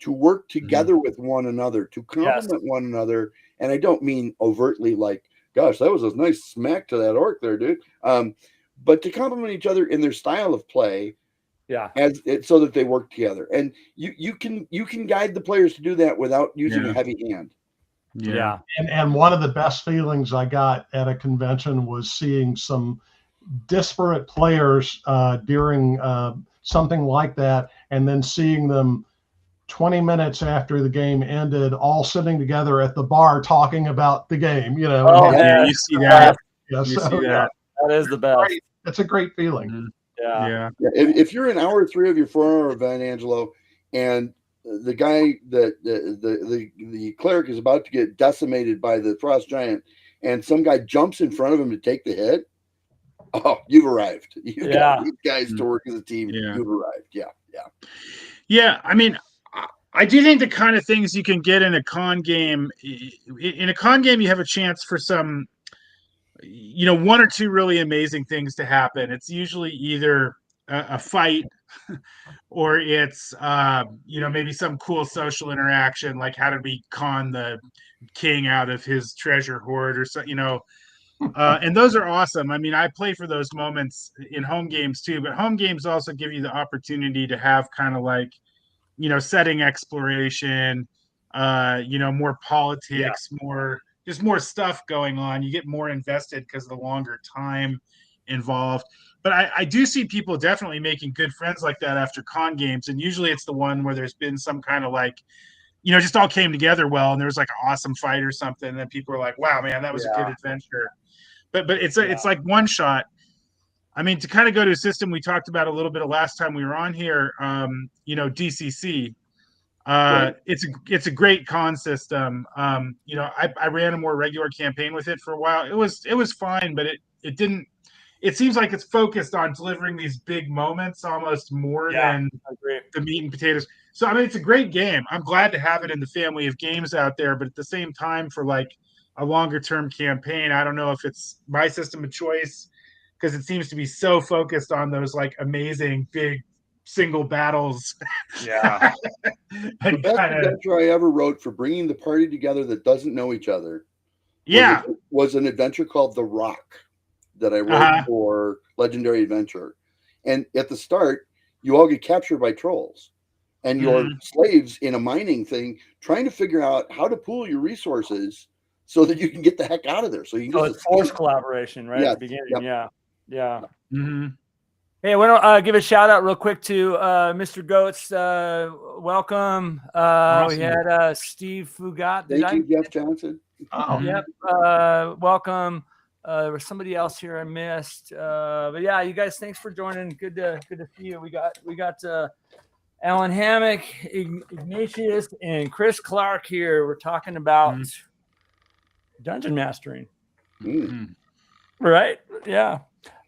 to work together with one another, to complement one another. And I don't mean overtly like, gosh, that was a nice smack to that orc there, dude. But to complement each other in their style of play. Yeah, so that they work together, and you can guide the players to do that without using a heavy hand. Yeah, and one of the best feelings I got at a convention was seeing some disparate players during something like that, and then seeing them 20 minutes after the game ended, all sitting together at the bar talking about the game. You know, you see that. That is the best. That's a great feeling. Mm-hmm. Yeah. If you're in hour 3 of your 4-hour event, Angelo, and the guy that the cleric is about to get decimated by the frost giant, and some guy jumps in front of him to take the hit, oh, you've arrived. You got these guys to work as a team. You've arrived. Yeah. I mean, I do think the kind of things you can get in a con game. In a con game, you have a chance for some, 1 or 2 really amazing things to happen. It's usually either a fight or it's, maybe some cool social interaction, like how did we con the king out of his treasure hoard or so, and those are awesome. I mean, I play for those moments in home games too, but home games also give you the opportunity to have kind of like, setting exploration, more politics, there's more stuff going on. You get more invested because of the longer time involved. But I do see people definitely making good friends like that after con games. And usually it's the one where there's been some kind of like, just all came together well, and there was like an awesome fight or something. And then people are like, wow, man, that was a good adventure. But it's like one shot. I mean, to kind of go to a system we talked about a little bit last time we were on here, DCC. It's a great con system. I ran a more regular campaign with it for a while. It was fine, but it didn't. It seems like it's focused on delivering these big moments almost more than the meat and potatoes. So I mean, it's a great game. I'm glad to have it in the family of games out there, but at the same time, for like a longer term campaign, I don't know if it's my system of choice, because it seems to be so focused on those like amazing big single battles. The best adventure I ever wrote for bringing the party together that doesn't know each other was an adventure called The Rock that I wrote for Legendary Adventure. And at the start, you all get captured by trolls, and you're slaves in a mining thing trying to figure out how to pool your resources so that you can get the heck out of there. So you can it's forced collaboration, right? At the beginning. Yeah. Mm-hmm. Hey, I want to give a shout out real quick to Mr. Goats. Welcome. Awesome. We had Steve Fugat. Thank you, Jeff Johnson. Oh, yep. Welcome. There was somebody else here I missed. But yeah, you guys, thanks for joining. Good to see you. We got Alan Hammack, Ignatius, and Chris Clark here. We're talking about dungeon mastering. Right? Yeah.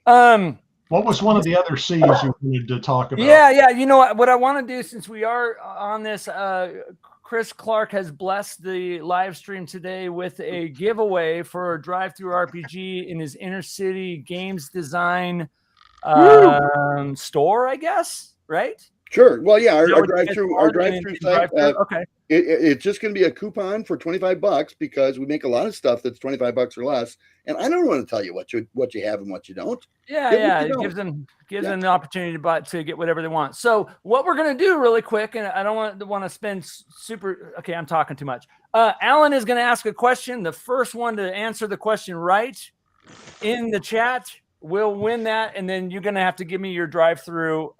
What was one of the other C's you wanted to talk about? Yeah. You know what I want to do, since we are on this, Chris Clark has blessed the live stream today with a giveaway for a drive-through RPG in his inner city games design store, I guess, right? Sure. Well, yeah, Is that our what you guys drive-through call it? site. Drive-through? Okay. It's just going to be a coupon for $25 because we make a lot of stuff that's $25 or less, and I don't want to tell you what you have and what you don't. Yeah, Get what yeah. you It don't. gives them the opportunity to get whatever they want. So what we're gonna do really quick, and I don't want to spend super. Okay, I'm talking too much. Alan is gonna ask a question. The first one to answer the question right in the chat will win that, and then you're gonna have to give me your drive-through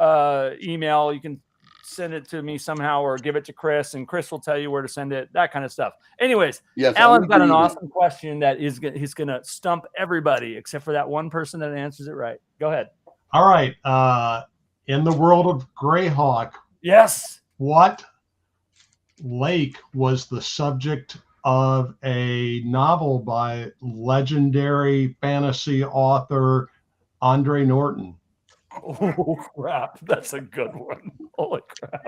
email. You can send it to me somehow, or give it to Chris, and Chris will tell you where to send it. That kind of stuff. Anyways, Yes, Alan's got an awesome question that he's gonna stump everybody except for that one person that answers it right. Go ahead. All right. In the world of Greyhawk, Yes. what lake was the subject of a novel by legendary fantasy author Andre Norton? Oh crap! That's a good one. Holy crap!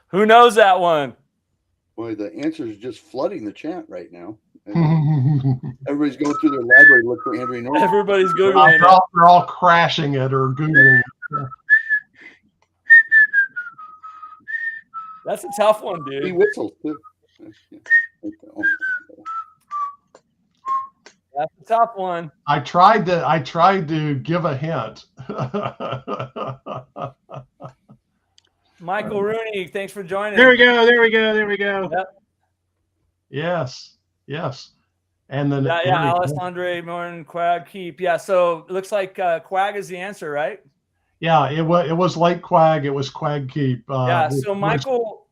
Who knows that one? Boy, the answer is just flooding the chat right now. Everybody's going through their library to look for Andre Norton. Everybody's googling it. They're all crashing it or googling it. That's a tough one, dude. He whistles too. That's a tough one. I tried to give a hint. Michael Rooney, thanks for joining. There we go. Yep. Yes. And then Alessandre Morton, Quag Keep. Yeah, so it looks like Quag is the answer, right? Yeah, it was Lake Quag. It was Quag Keep. So Michael.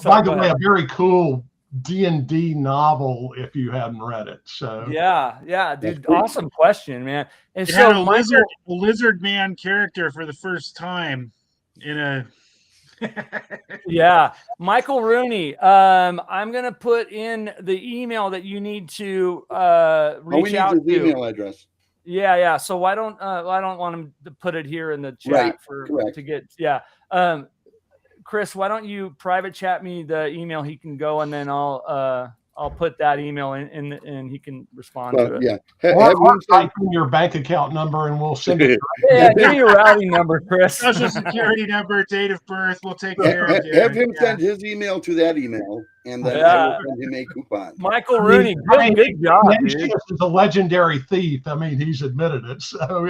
By the way, a very cool D&D novel if you hadn't read it. So yeah, dude, awesome question, man. And it so had a lizard man character for the first time in a. Yeah, Michael Rooney. I'm gonna put in the email that you need to reach out to. Email address. Yeah. So I don't want him to put it here in the chat to get. Yeah. Chris, why don't you private chat me the email he can go, and then I'll put that email in and he can respond to it. Yeah. Or type in your bank account number and we'll send it. Yeah, give me your routing number, Chris. Social security number, date of birth. We'll take care of it. Have him send his email to that email, and then I will send him a coupon. Michael Rooney, good job, dude. Is a legendary thief. I mean, he's admitted it. So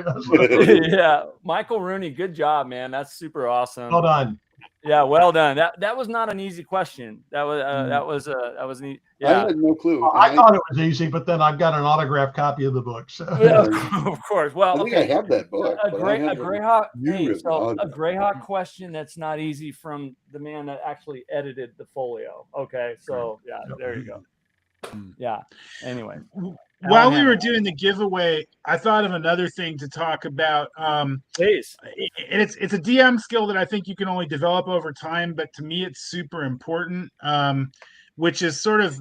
yeah, Michael Rooney, good job, man. That's super awesome. Well done. Yeah, well done. That was not an easy question. That was neat. Yeah. I had no clue. I thought it was easy, but then I've got an autographed copy of the book. So. Yeah, of course. Well, I think I have that book. A Greyhawk question that's not easy from the man that actually edited the folio. Okay, so yeah, there you go. Yeah. Anyway. While we were doing the giveaway, I thought of another thing to talk about. Please. It's a DM skill that I think you can only develop over time, but to me, it's super important. Which is sort of,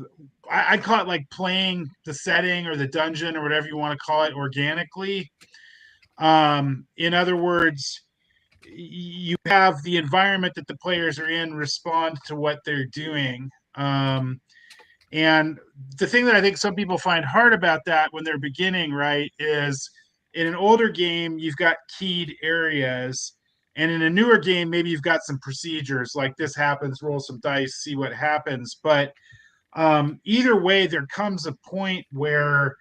I call it like playing the setting or the dungeon or whatever you want to call it organically. In other words, you have the environment that the players are in respond to what they're doing. And the thing that I think some people find hard about that when they're beginning, right, is in an older game, you've got keyed areas. And in a newer game, maybe you've got some procedures like this happens, roll some dice, see what happens. But either way, there comes a point where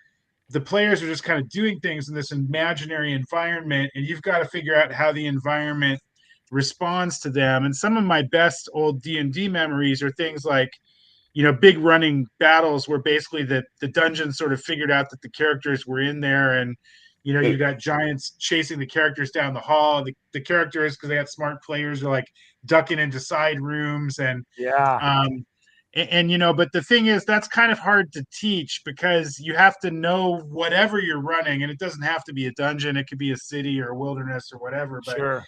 the players are just kind of doing things in this imaginary environment, and you've got to figure out how the environment responds to them. And some of my best old D&D memories are things like, big running battles where basically the dungeon sort of figured out that the characters were in there, and you got giants chasing the characters down the hall. The characters, because they got smart players, are like ducking into side rooms and but the thing is that's kind of hard to teach because you have to know whatever you're running, and it doesn't have to be a dungeon. It could be a city or a wilderness or whatever. But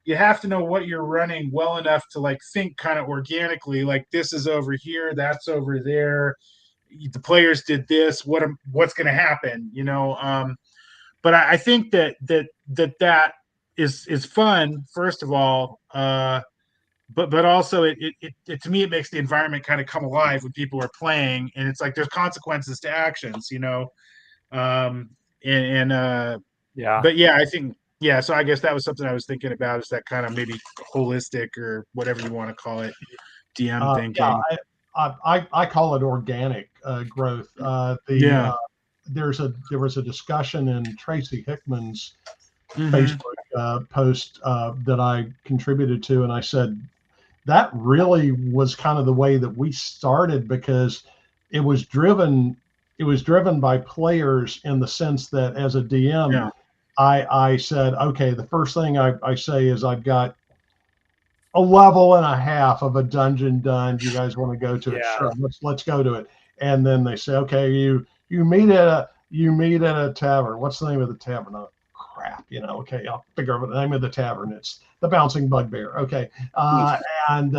you have to know what you're running well enough to like think kind of organically, like this is over here, that's over there. The players did this. What's going to happen? But I think that is fun, first of all. But also it to me, it makes the environment kind of come alive when people are playing, and it's like there's consequences to actions, But yeah, I think, yeah, so I guess that was something I was thinking about, is that kind of maybe holistic or whatever you want to call it, DM thinking. Yeah, I call it organic growth. Yeah. There was a discussion in Tracy Hickman's Mhm. Facebook post that I contributed to, and I said that really was kind of the way that we started, because it was driven by players, in the sense that as a DM, Yeah. I said, okay, the first thing I say is, I've got a level and a half of a dungeon done. Do you guys want to go to it? Yeah. Sure, let's go to it. And then they say, okay, you meet at a tavern. What's the name of the tavern? Oh, crap, okay, I'll figure out the name of the tavern. It's the Bouncing Bugbear. Okay, and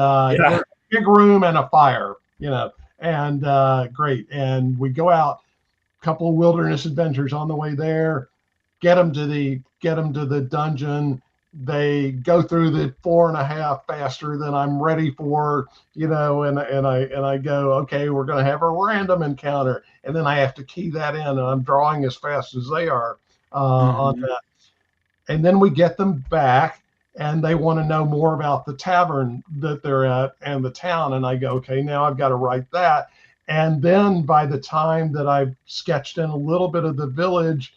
big room and a fire. And great. And we go out, a couple of wilderness adventures on the way there. Get them to the dungeon. They go through the 4.5 faster than I'm ready for, and I go, okay, we're going to have a random encounter, and then I have to key that in, and I'm drawing as fast as they are on that. And then we get them back, and they want to know more about the tavern that they're at and the town, and I go, okay, now I've got to write that. And then by the time that I've sketched in a little bit of the village,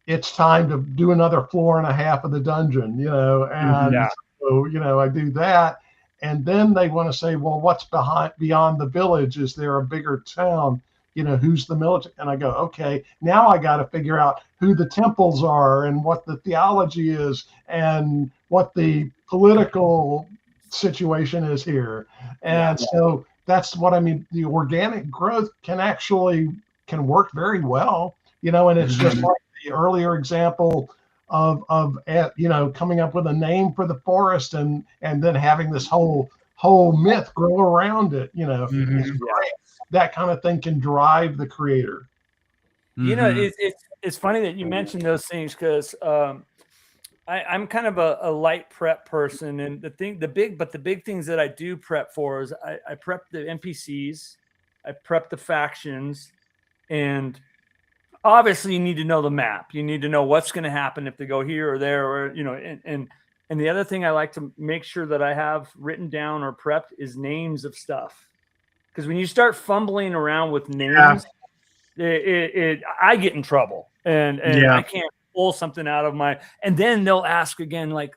it's time to do another 4.5 of the dungeon, and so, I do that. And then they want to say, well, what's beyond the village? Is there a bigger town? Who's the military? And I go, okay, now I got to figure out who the temples are, and what the theology is, and what the political situation is here. And so that's what I mean. The organic growth can work very well, and it's just like the earlier example of coming up with a name for the forest, and then having this whole myth grow around it. It's great. That kind of thing can drive the creator. It's funny that you mentioned those things, because I'm kind of a light prep person, and the big things that I do prep for is I prep the NPCs, I prep the factions, and obviously you need to know the map. You need to know what's going to happen if they go here or there, or and the other thing I like to make sure that I have written down or prepped is names of stuff, because when you start fumbling around with names, I get in trouble, and I can't pull something out of my. And then they'll ask again, like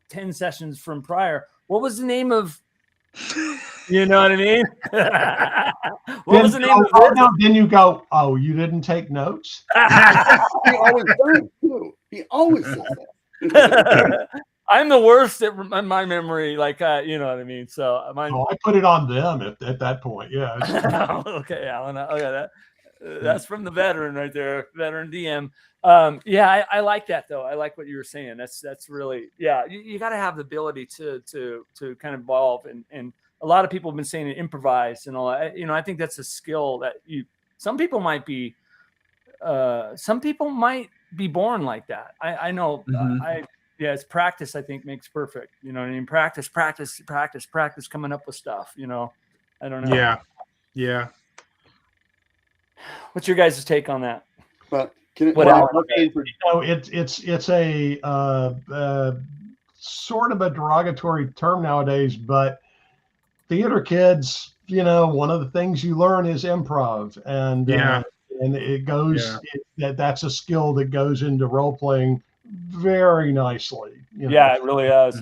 10 sessions from prior, what was the name of? You know what I mean? What was the name of it? No, then you go, oh, you didn't take notes? He always does, too. He always says that. I'm the worst at my memory, like, you know what I mean? So I put it on them at that point, yeah. Okay, Alan. Okay, that's from the veteran right there, veteran DM. I like that, though. I like what you were saying. That's really, you got to have the ability to kind of evolve, and a lot of people have been saying to improvise and all that. I think that's a skill that some people might be born like that. I know. It's practice, I think, makes perfect. You know what I mean? Practice coming up with stuff, I don't know. Yeah. What's your guys' take on that? But it's a sort of a derogatory term nowadays, but theater kids, one of the things you learn is improv, and it goes. That's a skill that goes into role playing very nicely. It really does.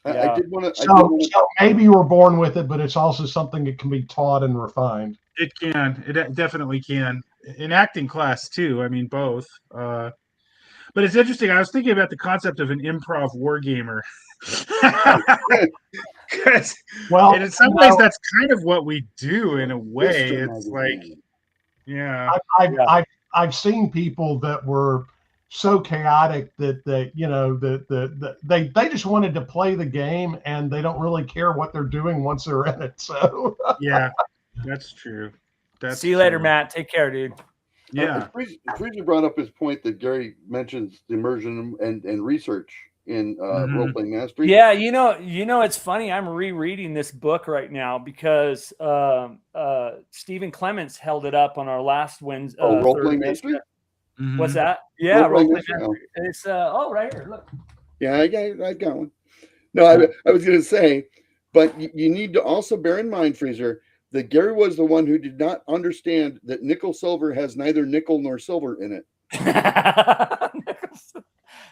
I did want to. So maybe you were born with it, but it's also something that can be taught and refined. It can. It definitely can. In acting class too. I mean, both. But it's interesting. I was thinking about the concept of an improv wargamer. Well, and in some ways, that's kind of what we do. In a way, it's like, I've seen people that were so chaotic that they just wanted to play the game, and they don't really care what they're doing once they're in it. So yeah, that's true. See you later, Matt. Take care, dude. Yeah. Freezer brought up his point that Gary mentions immersion and research in role-playing mastery. Yeah, it's funny. I'm rereading this book right now because Stephen Clements held it up on our last Wednesday. Role-playing mastery? What's that? Yeah, Role-playing role-play mastery. mastery. It's right here. Look. Yeah, I got one. No, I was going to say, but you need to also bear in mind, Freezer, that Gary was the one who did not understand that nickel silver has neither nickel nor silver in it.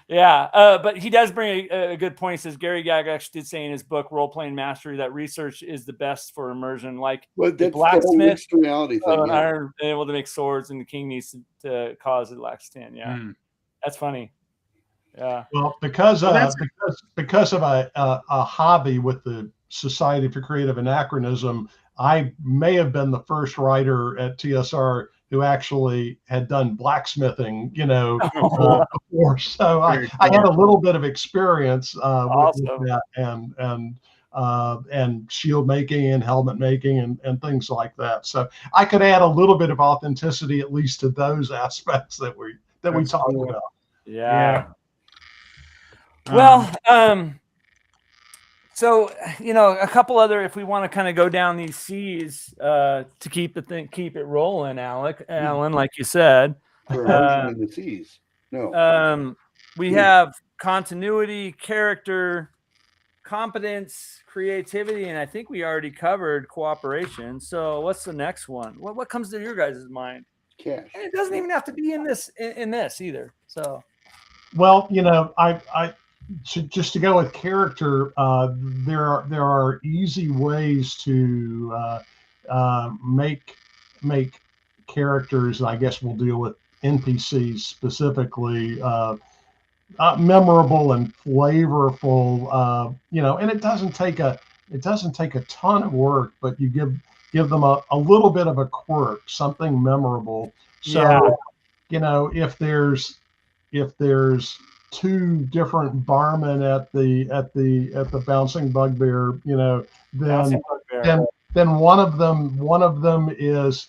Yeah, but he does bring a good point. He says Gary Gygax did say in his book Role Playing Mastery that research is the best for immersion. Like the blacksmith mixed reality thing. iron able to make swords, and the king needs to cause it lacks 10. Yeah, that's funny. Yeah. Well, because of a hobby with the Society for Creative Anachronism, I may have been the first writer at TSR who actually had done blacksmithing, before. So I had a little bit of experience with that and shield making and helmet making and things like that. So I could add a little bit of authenticity, at least to those aspects that we talked about. Yeah. Well, so a couple other, if we want to kind of go down these C's to keep it rolling, Alan, like you said. For immersion in the C's. No. We have continuity, character, competence, creativity, and I think we already covered cooperation. So what's the next one? What comes to your guys' mind? Cash. And it doesn't even have to be in this either. So. Well, just to go with character, there are easy ways to make characters, and I guess we'll deal with NPCs specifically, memorable and flavorful. And it doesn't take a ton of work, but you give them a little bit of a quirk, something memorable. So, if there's two different barmen at the Bouncing Bugbear, then one of them is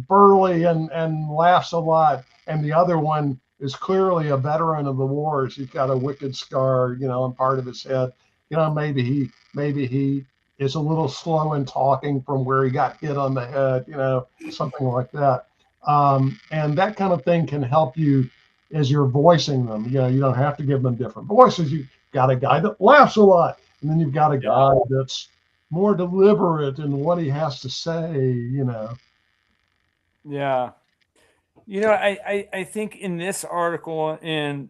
burly and laughs a lot, and the other one is clearly a veteran of the wars. He's got a wicked scar, on part of his head. Maybe he is a little slow in talking from where he got hit on the head, something like that. And that kind of thing can help you as you're voicing them. You don't have to give them different voices. You've got a guy that laughs a lot, and then you've got a guy that's more deliberate in what he has to say, Yeah. I think in this article, and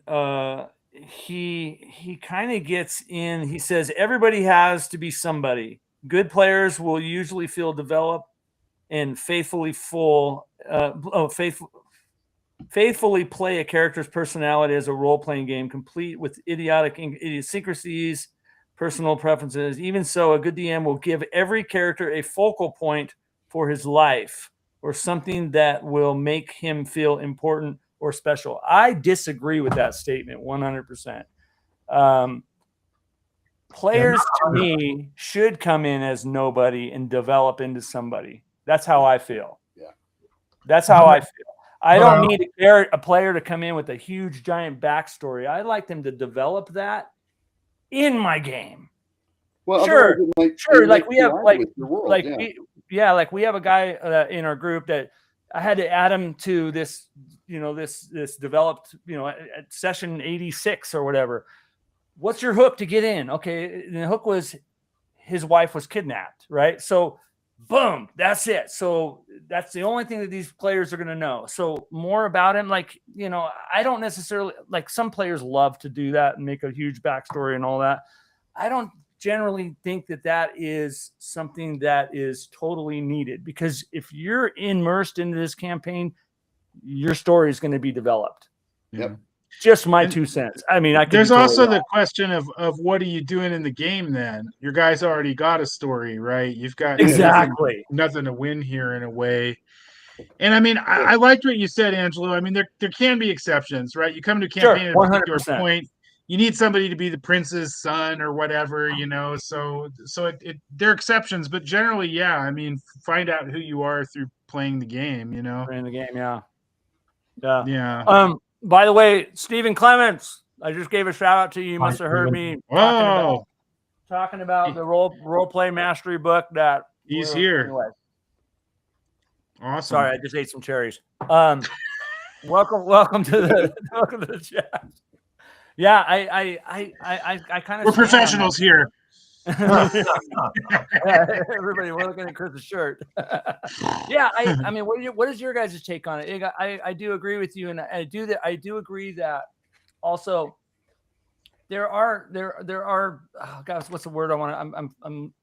he kind of gets in, he says, everybody has to be somebody. Good players will usually feel developed and faithfully play a character's personality as a role-playing game, complete with idiosyncrasies, personal preferences. Even so, a good DM will give every character a focal point for his life or something that will make him feel important or special. I disagree with that statement 100%. Players, to me, should come in as nobody and develop into somebody. That's how I feel. Yeah. That's how I feel. I don't need a player to come in with a huge, giant backstory. I like them to develop that in my game. Well, sure. Like we have, like we have a guy in our group that I had to add him to this, this developed, at session 86 or whatever. What's your hook to get in? Okay, and the hook was his wife was kidnapped, right? So, boom, that's it. So that's the only thing that these players are going to know. So more about him, I don't necessarily, like, some players love to do that and make a huge backstory and all that. I don't generally think that is something that is totally needed, because if you're immersed into this campaign, your story is going to be developed. Yep. Just my 2 cents. I mean, there's also the question of what are you doing in the game then? Your guys already got a story, right? You've got nothing to win here in a way. And I mean, I liked what you said, Angelo. I mean, there can be exceptions, right? You come to a campaign at a particular point, you need somebody to be the prince's son or whatever, so there are exceptions, but generally, yeah, I mean, find out who you are through playing the game, Playing the game, yeah. By the way, Stephen Clements, I just gave a shout out to you. You must have heard me talking about the role play mastery book that he's here. Anyway. Awesome. Sorry, I just ate some cherries. Welcome to the chat. Yeah, I kind of. We're professionals here. Everybody, we're looking at Chris's shirt. Yeah, I mean, what is your guys' take on it? I do agree with you, and I do agree that also there are oh gosh, what's the word I want to I'm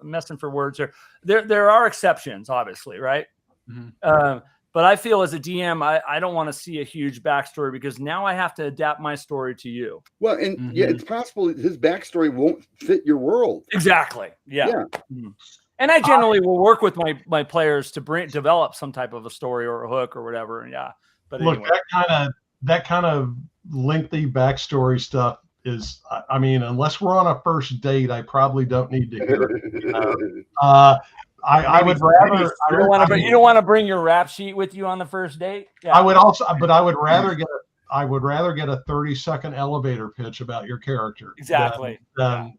messing for words here. There are exceptions, obviously, right? Mm-hmm. But I feel as a DM, I don't want to see a huge backstory because now I have to adapt my story to you. Well, and yeah, it's possible his backstory won't fit your world. Exactly. Yeah. Mm-hmm. And I generally will work with my players to develop some type of a story or a hook or whatever. And yeah. But look, anyway. that kind of lengthy backstory stuff is, I mean, unless we're on a first date, I probably don't need to hear it. I would rather. You don't want to bring your rap sheet with you on the first date. Yeah. I would rather get a 30-second elevator pitch about your character. Exactly. Than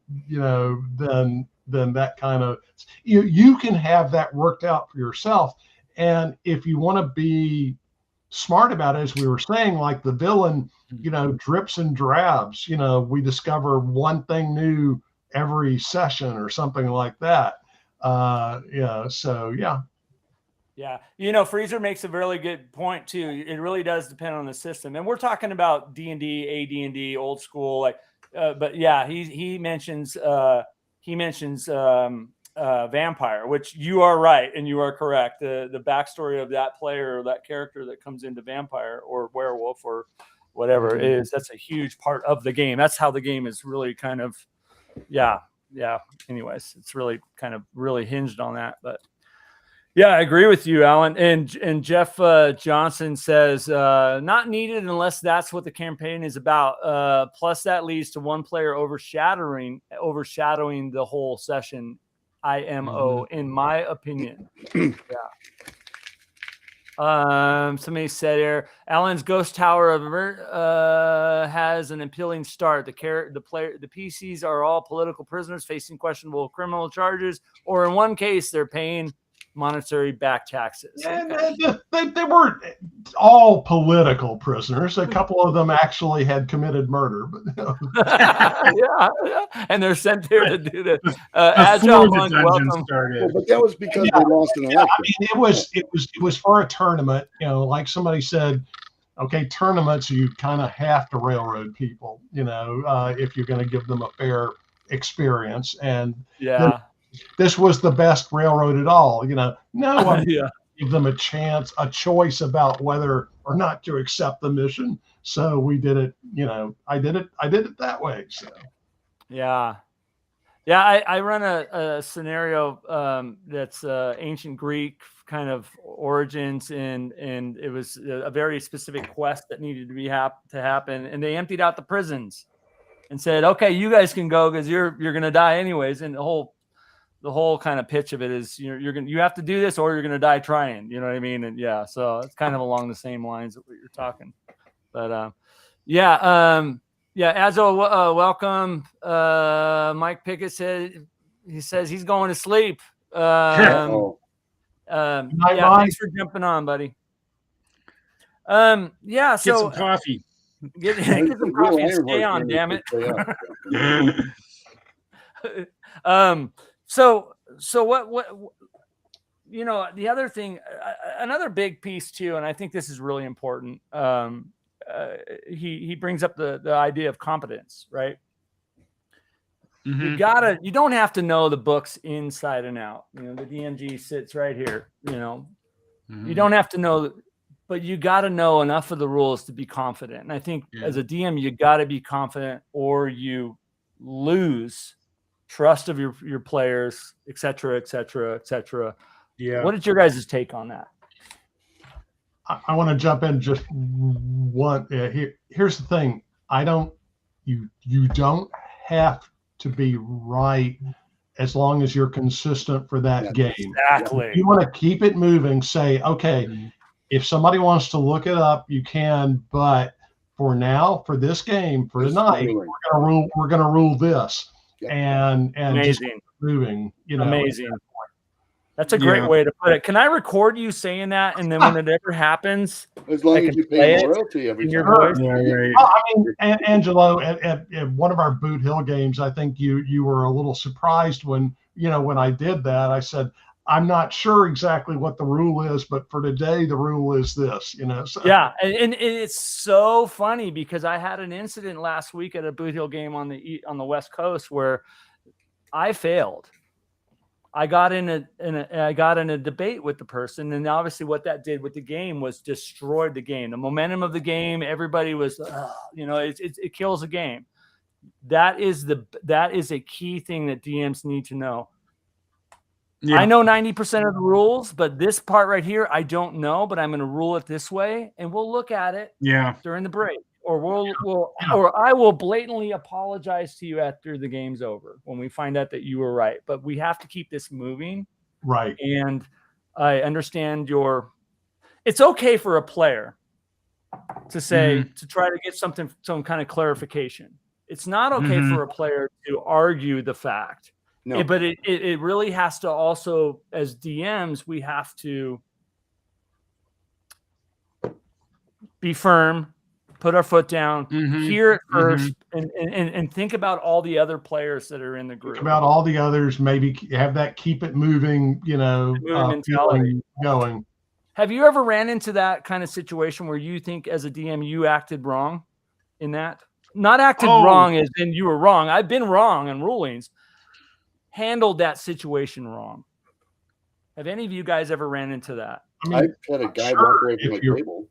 that kind of. You can have that worked out for yourself, and if you want to be smart about it, as we were saying, like the villain, drips and drabs. We discover one thing new every session or something like that. Yeah. Freezer makes a really good point too. It really does depend on the system, and we're talking about D&D, AD&D, old school, but yeah, he mentions vampire, which you are right and you are correct. The backstory of that player or that character that comes into vampire or werewolf or whatever it is, that's a huge part of the game. That's how the game is really kind of, yeah. Anyways, it's really kind of really hinged on that. But yeah, I agree with you, Alan. And Jeff Johnson says not needed unless that's what the campaign is about. Plus, that leads to one player overshadowing the whole session. IMO, in my opinion. Yeah. Somebody said here, Alan's Ghost Tower has an appealing start. The PCs are all political prisoners facing questionable criminal charges, or in one case, they're paying monetary back taxes. They weren't all political prisoners. A couple of them actually had committed murder, but yeah, and they're sent there to do the agile monk. Welcome. Well, but that was because they lost an election. I mean, it was for a tournament. Like somebody said, okay, tournaments you kind of have to railroad people. If you're going to give them a fair experience, and this was the best railroad at all. No one give them a choice about whether or not to accept the mission. So we did it. I did it that way. So yeah. I run a scenario that's ancient Greek kind of origins, and it was a very specific quest that needed to happen, and they emptied out the prisons and said, "Okay, you guys can go because you're gonna die anyways." And the whole kind of pitch of it is you have to do this or you're going to die trying, you know what I mean? And yeah, so it's kind of along the same lines of what you're talking, but Azo, welcome. Mike Pickett says he's going to sleep. Thanks for jumping on, buddy. Get some coffee. Get some coffee and stay on, damn it. So what the other thing, another big piece too, and I think this is really important. He brings up the idea of competence, right? Mm-hmm. You don't have to know the books inside and out. The DMG sits right here, Mm-hmm. You don't have to know, but you got to know enough of the rules to be confident. And I think as a DM, you got to be confident or you lose trust of your players, et cetera, et cetera, et cetera. Yeah. What is your guys' take on that? I want to jump in just one. Here's the thing. You don't have to be right as long as you're consistent for that game. Exactly. If you want to keep it moving, say, okay, if somebody wants to look it up, you can, but for now, for this game, for tonight, we're gonna rule this. And amazing. just moving, amazing. That's a great way to put it. Can I record you saying that, and then when it ever happens, as long as you pay royalty every time. Voice? Yeah, right. I mean, Angelo, at one of our Boot Hill games, I think you were a little surprised when I did that. I said, I'm not sure exactly what the rule is, but for today, the rule is this. So. Yeah, and it's so funny because I had an incident last week at a Boot Hill game on the West Coast where I failed. I got in a debate with the person, and obviously what that did with the game was destroyed the game. The momentum of the game, everybody was, it kills a game. That is a key thing that DMs need to know. Yeah. I know 90% of the rules, but this part right here, I don't know, but I'm going to rule it this way, and we'll look at it during the break. Or I will blatantly apologize to you after the game's over when we find out that you were right. But we have to keep this moving. Right. And I understand it's okay for a player to say, to try to get some kind of clarification. It's not okay for a player to argue the fact. No. But it really has to also, as DMs, we have to be firm, put our foot down, hear it first, and think about all the other players that are in the group. Think about all the others, maybe have that keep it moving, mentality going. Have you ever ran into that kind of situation where you think as a DM you acted wrong in that? Not acted wrong as in you were wrong. I've been wrong in rulings. Handled that situation wrong. Have any of you guys ever ran into that? I've had a guy walk away from a table.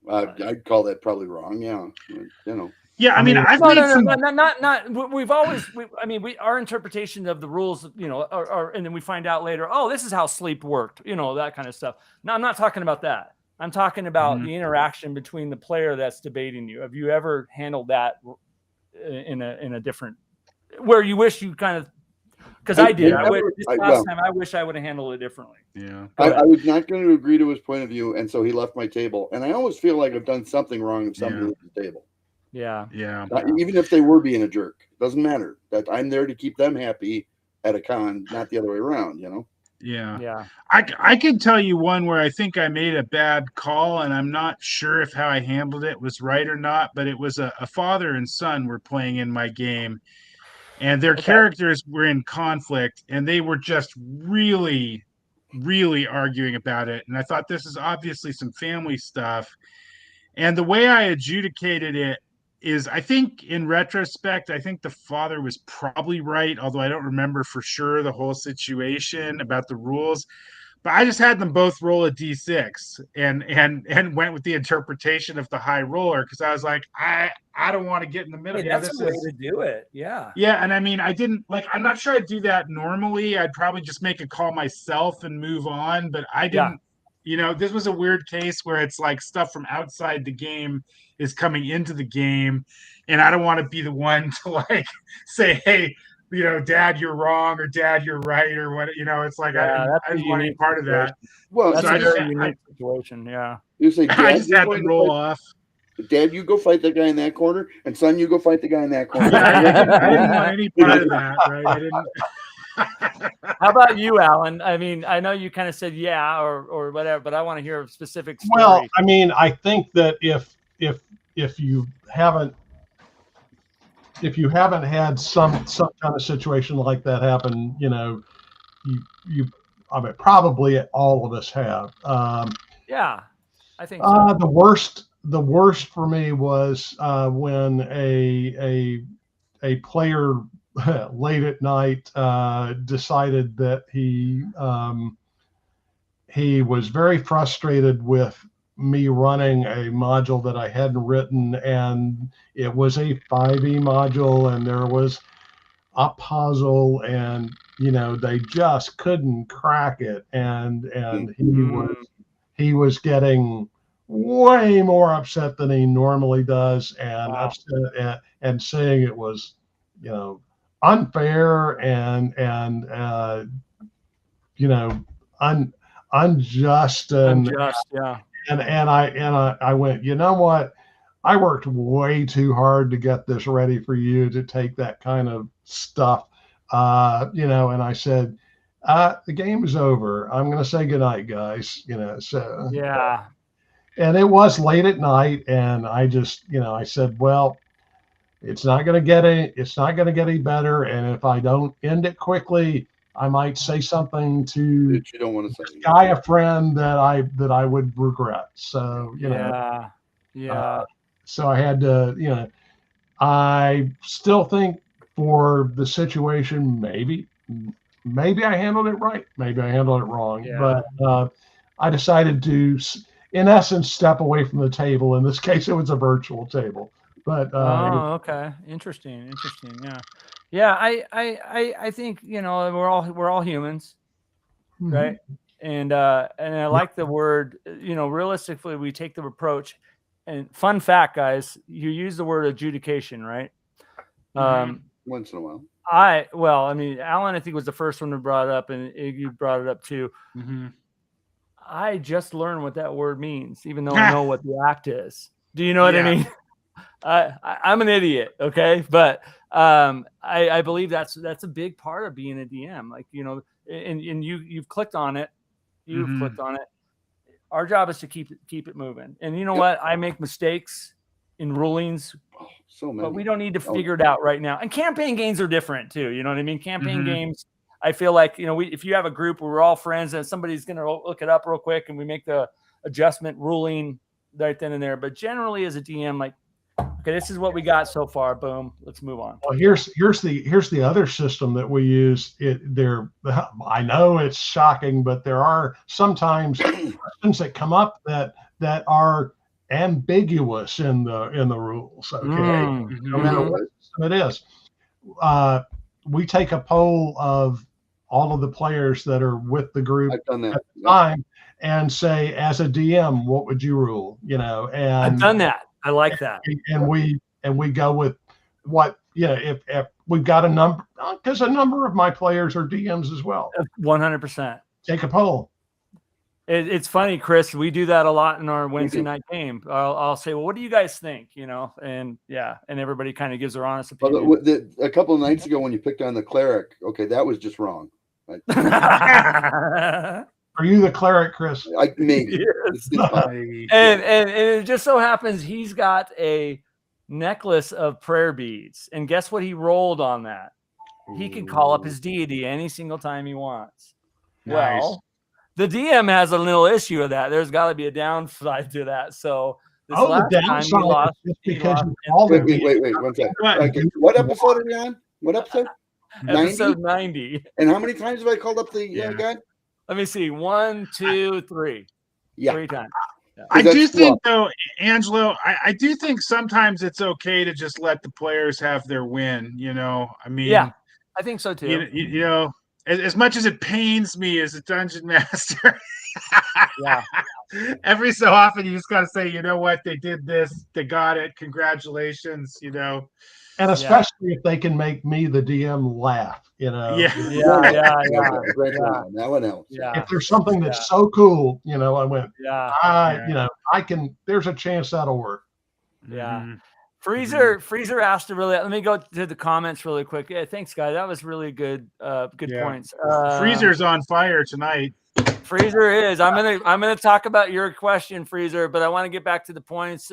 I'd call that probably wrong. Yeah, Yeah, I mean, I've we've always. Our interpretation of the rules, and then we find out later. Oh, this is how sleep worked. That kind of stuff. No, I'm not talking about that. I'm talking about the interaction between the player that's debating you. Have you ever handled that in a different, where you wish you kind of? Because I did. I wish I would have handled it differently. Yeah. I was not going to agree to his point of view, and so he left my table. And I always feel like I've done something wrong if somebody leaves the table. Yeah. Yeah. Even if they were being a jerk. Doesn't matter. That I'm there to keep them happy at a con, not the other way around, Yeah. Yeah. I can tell you one where I think I made a bad call, and I'm not sure if how I handled it was right or not, but it was a father and son were playing in my game. And their characters were in conflict, and they were just really, really arguing about it. And I thought this is obviously some family stuff. And the way I adjudicated it is, I think in retrospect, I think the father was probably right, although I don't remember for sure the whole situation about the rules. But I just had them both roll a d6 and went with the interpretation of the high roller, because I was like, I don't want to get in the middle. Hey, that's a way to do it. Yeah. Yeah, and I mean, I'm not sure I'd do that normally. I'd probably just make a call myself and move on, but I didn't. This was a weird case where it's like stuff from outside the game is coming into the game, and I don't want to be the one to say, hey, Dad, you're wrong, or Dad, you're right, or what, it's like, I didn't want to be part of that. Well, that's a very unique situation. Yeah. You say, Dad, I just had to roll off. Dad, you go fight the guy in that corner, and son, you go fight the guy in that corner. I didn't want any part of that, right? I didn't. How about you, Alan? I mean, I know you kind of said or whatever, but I want to hear a specific story. Well, I mean, I think that if you haven't had some kind of situation like that happen, I mean, probably all of us have. Yeah, I think so. The worst for me was when a player late at night decided that he was very frustrated with me running a module that I hadn't written, and it was a 5e module, and there was a puzzle, and they just couldn't crack it, and he was getting way more upset than he normally does, and upset and saying it was unfair and unjust and yeah. And I went, you know what? I worked way too hard to get this ready for you to take that kind of stuff, and I said, The game is over. I'm going to say goodnight, guys. So Yeah. and it was late at night, and I just, I said, well, it's not going to get any better. And if I don't end it quickly, I might say something to That you don't want to say. guy, a friend that I would regret. So, so I had to, I still think for the situation, maybe I handled it right. Maybe I handled it wrong, but I decided to, in essence, step away from the table. In this case, it was a virtual table. But okay, interesting. Yeah. I think we're all humans, right? And I like the word. Realistically, we take the approach. And fun fact, guys, you use the word adjudication, right? Once in a while. Alan, I think was the first one who brought it up, and you brought it up too. I just learned what that word means, even though I know what the act is. Do you know what I mean? I'm an idiot, okay, but I believe that's a big part of being a DM. Like and you've clicked on it, clicked on it. Our job is to keep it moving. And you know what? I make mistakes in rulings, so many. But we don't need to figure it out right now. And campaign games are different too. You know what I mean? Campaign games. I feel like if you have a group where we're all friends and somebody's going to look it up real quick and we make the adjustment ruling right then and there. But generally, as a DM, like, okay, this is what we got so far. Boom, let's move on. Well, here's the other system that we use. I know it's shocking, but there are sometimes questions that come up that are ambiguous in the rules. Okay, no matter what system it is, we take a poll of all of the players that are with the group at the time and say, as a DM, what would you rule? And I've done that. I like that. And we go with what, if we've got a number, because a number of my players are DMs as well. 100%. Take a poll. It's funny, Chris. We do that a lot in our Wednesday night game. I'll say, well, what do you guys think? And everybody kind of gives their honest opinion. Well, a couple of nights ago when you picked on the cleric, okay, that was just wrong. Are you the cleric, Chris? Maybe. Yes. And it just so happens he's got a necklace of prayer beads. And guess what he rolled on that? He can call up his deity any single time he wants. Nice. Well, the DM has a little issue with that. There's got to be a downside to that. So this the downside is because wait, 1 second. Okay, what episode are we on? What episode? Episode 90. And how many times have I called up the guy? Let me see. 1, 2, 3. Yeah. 3 times. Yeah. I do think, though, Angelo, I do think sometimes it's okay to just let the players have their win. I mean, yeah, I think so too. As much as it pains me as a dungeon master, every so often you just got to say, you know what, they did this, they got it, congratulations, And especially if they can make me, the DM, laugh, That one else. If there's something that's so cool, I went, I can, there's a chance that'll work. Yeah. Freezer asked to let me go to the comments really quick. Yeah, thanks, guys. That was really good. Good points. Freezer's on fire tonight. Freezer is. I'm gonna talk about your question, Freezer, but I want to get back to the points.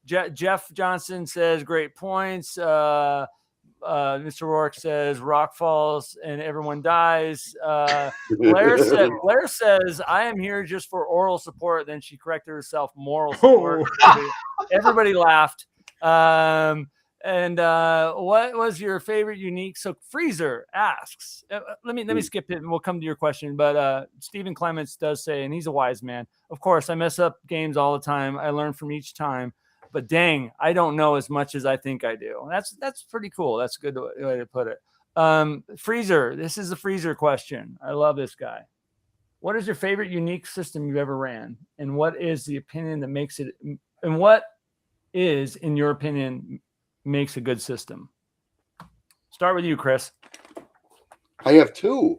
Jeff Johnson says great points. Mr. Rourke says rock falls and everyone dies. Blair says I am here just for oral support. Then she corrected herself, moral support. Everybody laughed. And what was your favorite unique? So Freezer asks. Let me skip it and we'll come to your question. But Stephen Clements does say, and he's a wise man. Of course, I mess up games all the time. I learn from each time. But dang, I don't know as much as I think I do. That's pretty cool. That's a good way to put it. Freezer, this is a Freezer question. I love this guy. What is your favorite unique system you've ever ran? And what is the opinion that makes it, and what is, in your opinion, makes a good system? Start with you, Chris. I have 2.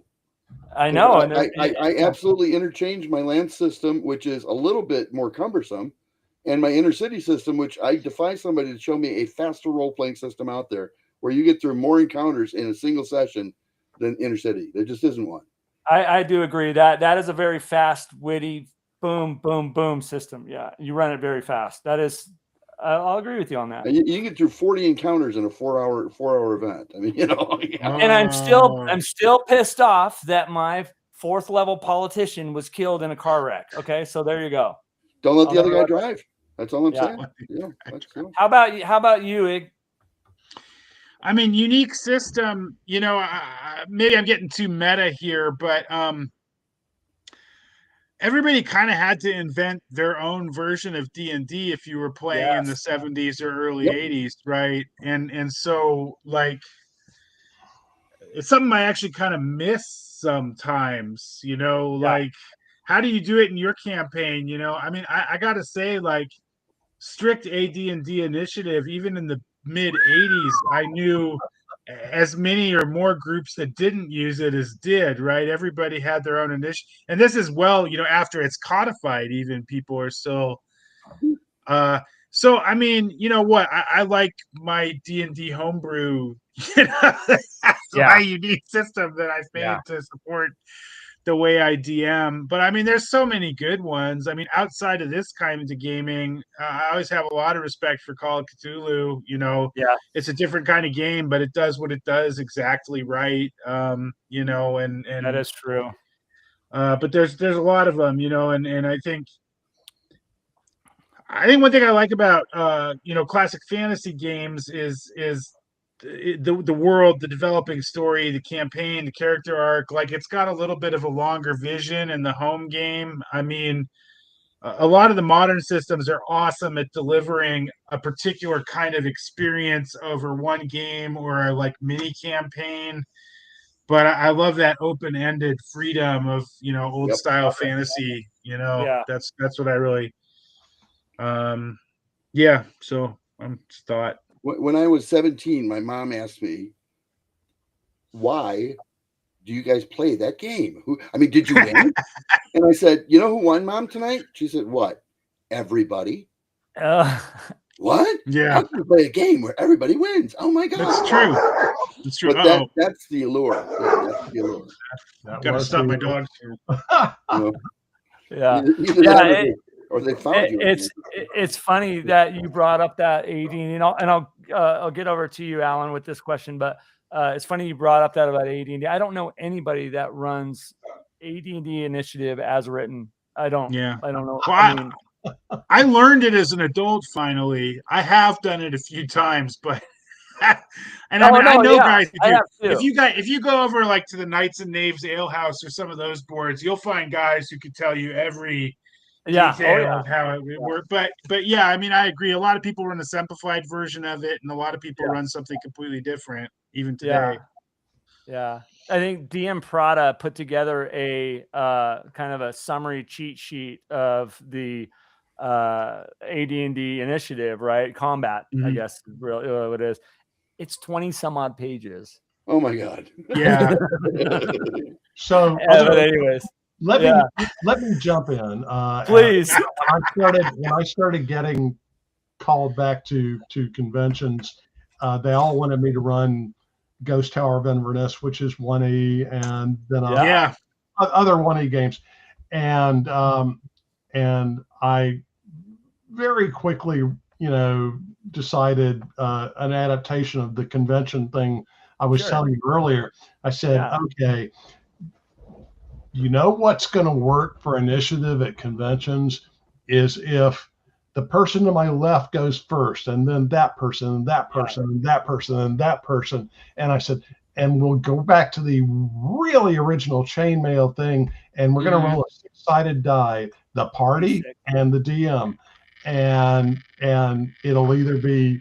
I know. I absolutely interchanged my land system, which is a little bit more cumbersome, and my inner city system, which I defy somebody to show me a faster role-playing system out there where you get through more encounters in a single session than inner city. There just isn't one. I do agree that is a very fast, witty, boom, boom, boom system. Yeah, you run it very fast. That is, I'll agree with you on that. And you can get through 40 encounters in a 4-hour event. I mean, you know. Yeah. And I'm still pissed off that my 4th level politician was killed in a car wreck. Okay, so there you go. Don't let the other guy drive. That's all I'm Yeah. saying. Yeah, that's cool. How about you, Ig? I mean, unique system, you know, maybe I'm getting too meta here, but everybody kind of had to invent their own version of D&D if you were playing in the 70s or early 80s, right? And so, like, it's something I actually kind of miss sometimes, you know, like, how do you do it in your campaign? You know, I mean, I got to say, like, strict AD&D initiative, even in the mid 80s, I knew as many or more groups that didn't use it as did, right? Everybody had their own initiative. And this is, well, you know, after it's codified, even people are still so I mean, you know what, I like my D&D homebrew, you know, that's my unique system that I've made to support the way I DM. But I mean, there's so many good ones. I mean, outside of this kind of gaming, I always have a lot of respect for Call of Cthulhu. You know, it's a different kind of game, but it does what it does exactly right. You know, and that is true. But there's a lot of them, you know, and I think one thing I like about you know, classic fantasy games is the world, the developing story, the campaign, the character arc. Like, it's got a little bit of a longer vision in the home game. I mean, a lot of the modern systems are awesome at delivering a particular kind of experience over one game or a, like, mini campaign. But I love that open-ended freedom of, you know, old style fantasy. You know, that's what I really, So I'm just thought. When I was 17, my mom asked me, "Why do you guys play that game? Did you win?" And I said, "You know who won, Mom, tonight?" She said, "What? Everybody." What? Yeah. How can you play a game where everybody wins? Oh my God. That's true. That's true. But that's the allure. Yeah, that's the allure. Gotta stop my dogs here. Or they found you. It's funny that you brought up that AD, and I'll get over to you, Alan, with this question. But it's funny you brought up that about AD&D. I don't know anybody that runs AD&D initiative as written. I don't. Yeah. I don't know. Well, I learned it as an adult. Finally, I have done it a few times, but I know guys who do. If you go over, like, to the Knights and Knaves Ale House or some of those boards, you'll find guys who can tell you every detail of how it works. But yeah, I mean, I agree. A lot of people run a simplified version of it, and a lot of people run something completely different even today. Yeah. I think DM Prada put together a kind of a summary cheat sheet of the AD&D initiative, right? Combat, I guess, really what it is. It's 20 some odd pages. Oh my God. Yeah. So, but anyways, let me jump in. Please. When I started getting called back to conventions, they all wanted me to run Ghost Tower of Inverness, which is 1E, and then other 1E games, and I very quickly, you know, decided an adaptation of the convention thing I was telling you earlier. I said, okay, you know what's going to work for initiative at conventions is if the person to my left goes first, and then that person, and that person, and that person, and that person. And I said, and we'll go back to the really original chainmail thing, and we're going to roll a 6-sided die, the party and the DM. And it'll either be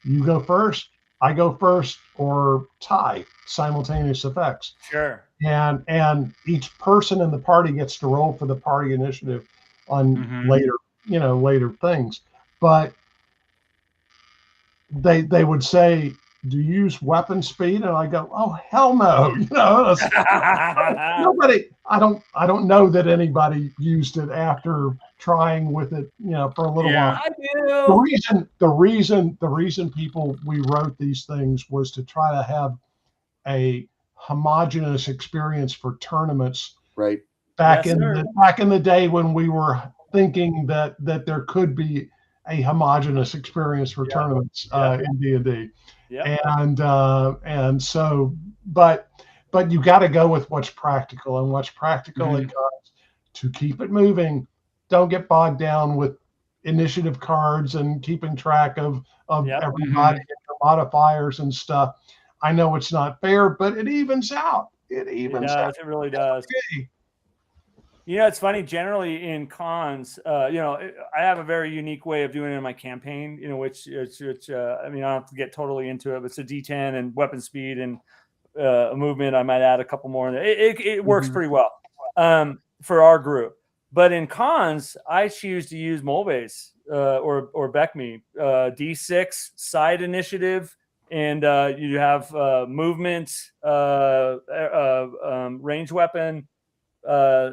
you go first, I go first, or tie, simultaneous effects. Sure. And each person in the party gets to roll for the party initiative on later things. But they would say, do you use weapon speed? And I go, oh, hell no. You know, nobody, I don't know that anybody used it after trying with it, you know, for a little while. I do. The reason we wrote these things was to try to have a homogenous experience for tournaments Right. back Yes, in sir. the day when we were thinking that there could be a homogenous experience for tournaments in D&D. Yeah. And so but you got to go with what's practical, and what's practical at cards to keep it moving. Don't get bogged down with initiative cards and keeping track of everybody and their modifiers and stuff. I know it's not fair, but it evens out. It does. It really does. Okay. You know, it's funny. Generally in cons, you know, I have a very unique way of doing it in my campaign. You know, which I mean, I don't have to get totally into it, but it's a D10 and weapon speed and a movement. I might add a couple more. It works pretty well for our group. But in cons, I choose to use Molbase or Beckme, D6 side initiative, and you have movement, range weapon,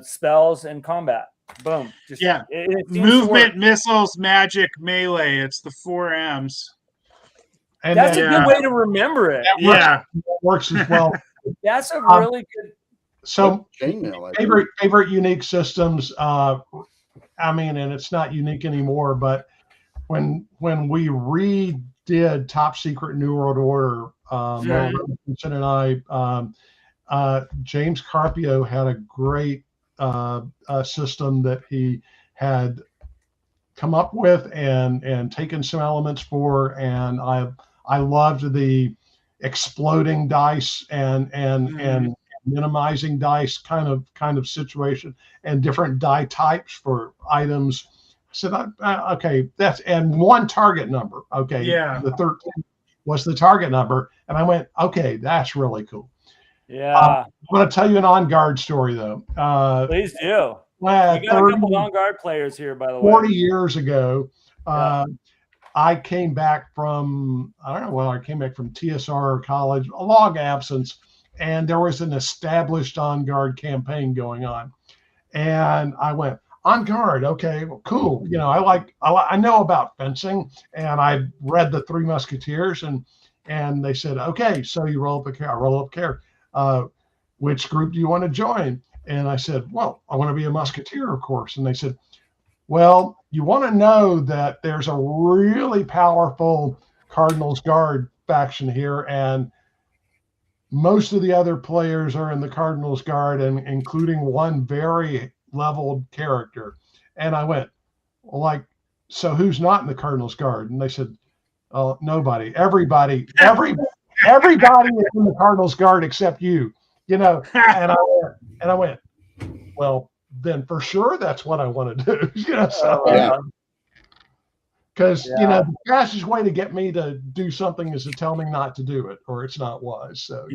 spells, and combat. Boom. Just, it movement, missiles, magic, melee. It's the 4 M's. And that's a good way to remember it. That works as well. That's a really good. So favorite unique systems. I mean, and it's not unique anymore, but when we redid Top Secret New World Order, Robinson and I, James Carpio had a great system that he had come up with and taken some elements for, and I loved the exploding dice and minimizing dice kind of situation, and different die types for items. I said, okay, that's, and one target number. Okay, the 13 was the target number, and I went, okay, that's really cool. Yeah, I'm going to tell you an on-guard story though. Please do. Well, we got a couple on-guard players here, by the way. 40 years ago, I came back from, I don't know, well, I came back from TSR college, a long absence, and there was an established on-guard campaign going on. And I went, on guard, okay, well, cool. You know, I know about fencing, and I read the Three Musketeers, and they said, okay, so you roll up a character. I roll up a character. Which group do you want to join? And I said, well, I want to be a musketeer, of course. And they said, well, you want to know that there's a really powerful Cardinals Guard faction here, and most of the other players are in the Cardinals Guard, and including one very leveled character. And I went, well, like, so who's not in the Cardinals Guard? And they said, oh, nobody. Everybody is in the Cardinals Guard except you. You know, and I went, well, then for sure that's what I want to do. You know, so because you know, the fastest way to get me to do something is to tell me not to do it, or it's not wise. So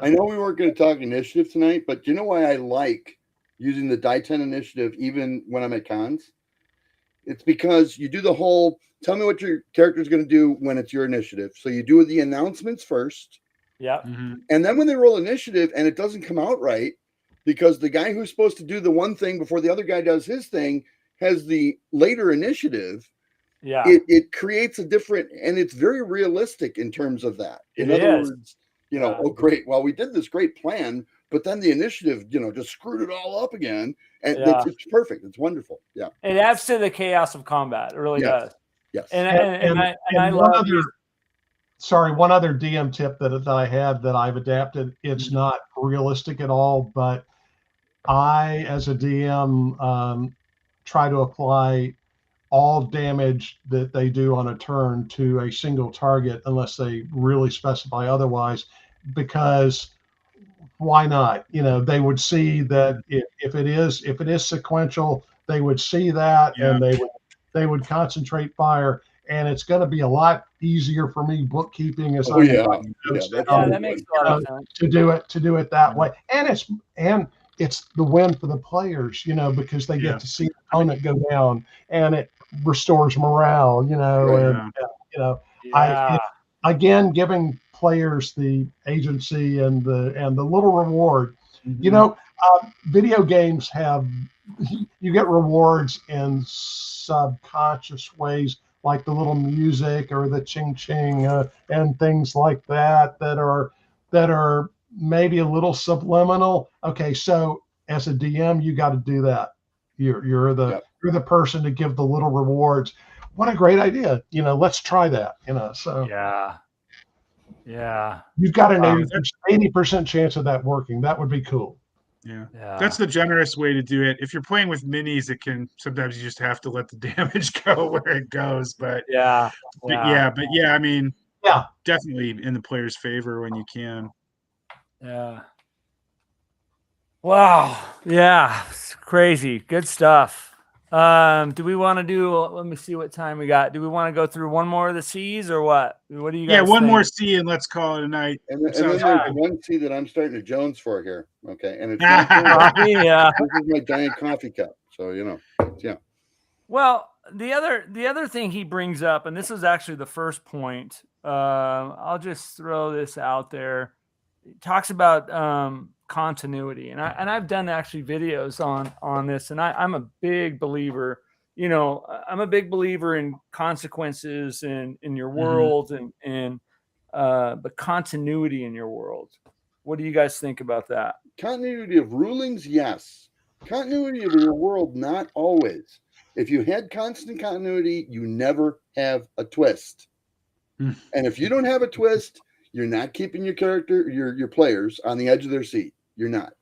I know we weren't going to talk initiative tonight, but do you know why I like using the Die 10 initiative even when I'm at cons? It's because you do the whole tell me what your character is going to do when it's your initiative. So you do the announcements first. Yeah. And then when they roll initiative and it doesn't come out right, because the guy who's supposed to do the one thing before the other guy does his thing has the later initiative. Yeah. It creates a different, and it's very realistic in terms of that. In other words, you know, oh, great. Well, we did this great plan, but then the initiative, you know, just screwed it all up again. And it's perfect. It's wonderful. Yeah. It adds to the chaos of combat. It really does. Yes. And I love one other DM tip that I had that I've adapted. It's not realistic at all, but I, as a DM, try to apply all damage that they do on a turn to a single target unless they really specify otherwise, because why not? You know, they would see that if it is sequential, they would see that and they would concentrate fire, and it's going to be a lot easier for me bookkeeping as that makes a lot of sense to do it that way, and it's the win for the players, you know, because they get to see the opponent go down, and it restores morale, you know, you know, again, giving players the agency and the little reward. You know, video games you get rewards in subconscious ways, like the little music or the ching ching and things like that are that are maybe a little subliminal. Okay, so as a DM, you got to do that. You're the person to give the little rewards. What a great idea! Let's try that. So yeah. You've got an 80% chance of that working. That would be cool. Yeah, that's the generous way to do it. If you're playing with minis, it can sometimes you just have to let the damage go where it goes. But yeah, I mean, definitely in the player's favor when you can. Yeah. Wow. Yeah. It's crazy. Good stuff. Do we want to do, let me see what time we got. Do we want to go through one more of the C's or what? What do you guys one think? more C and let's call it a night. And then there's one C that I'm starting to Jones for here. Okay. And it's coffee, yeah. This is my giant coffee cup. So, yeah. Well, the other thing he brings up, and this is actually the first point, I'll just throw this out there. He talks about continuity, and I've done actually videos on this, and I'm a big believer. I'm a big believer in consequences in your world and but continuity in your world. What do you guys think about that? Continuity of rulings, yes. Continuity of your world, not always. If you had constant continuity, you never have a twist. And if you don't have a twist, you're not keeping your character, your players on the edge of their seat. You're not.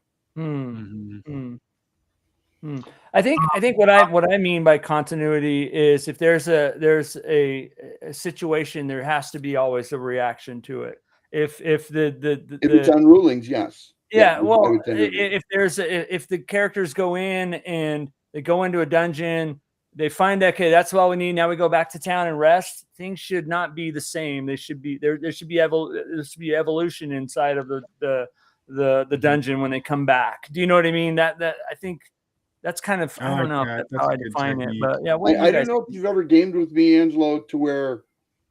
I think what I mean by continuity is if there's a situation, there has to be always a reaction to it. If it's on rulings, yes. Yeah, well, if the characters go in and they go into a dungeon, they find that, okay, that's all we need. Now we go back to town and rest. Things should not be the same. They should be there. There should be evolution inside of the dungeon when they come back. Do you know what I mean? That I think that's kind of, I don't know if that's how I define it, but yeah. I don't know if you've ever gamed with me, Angelo, to where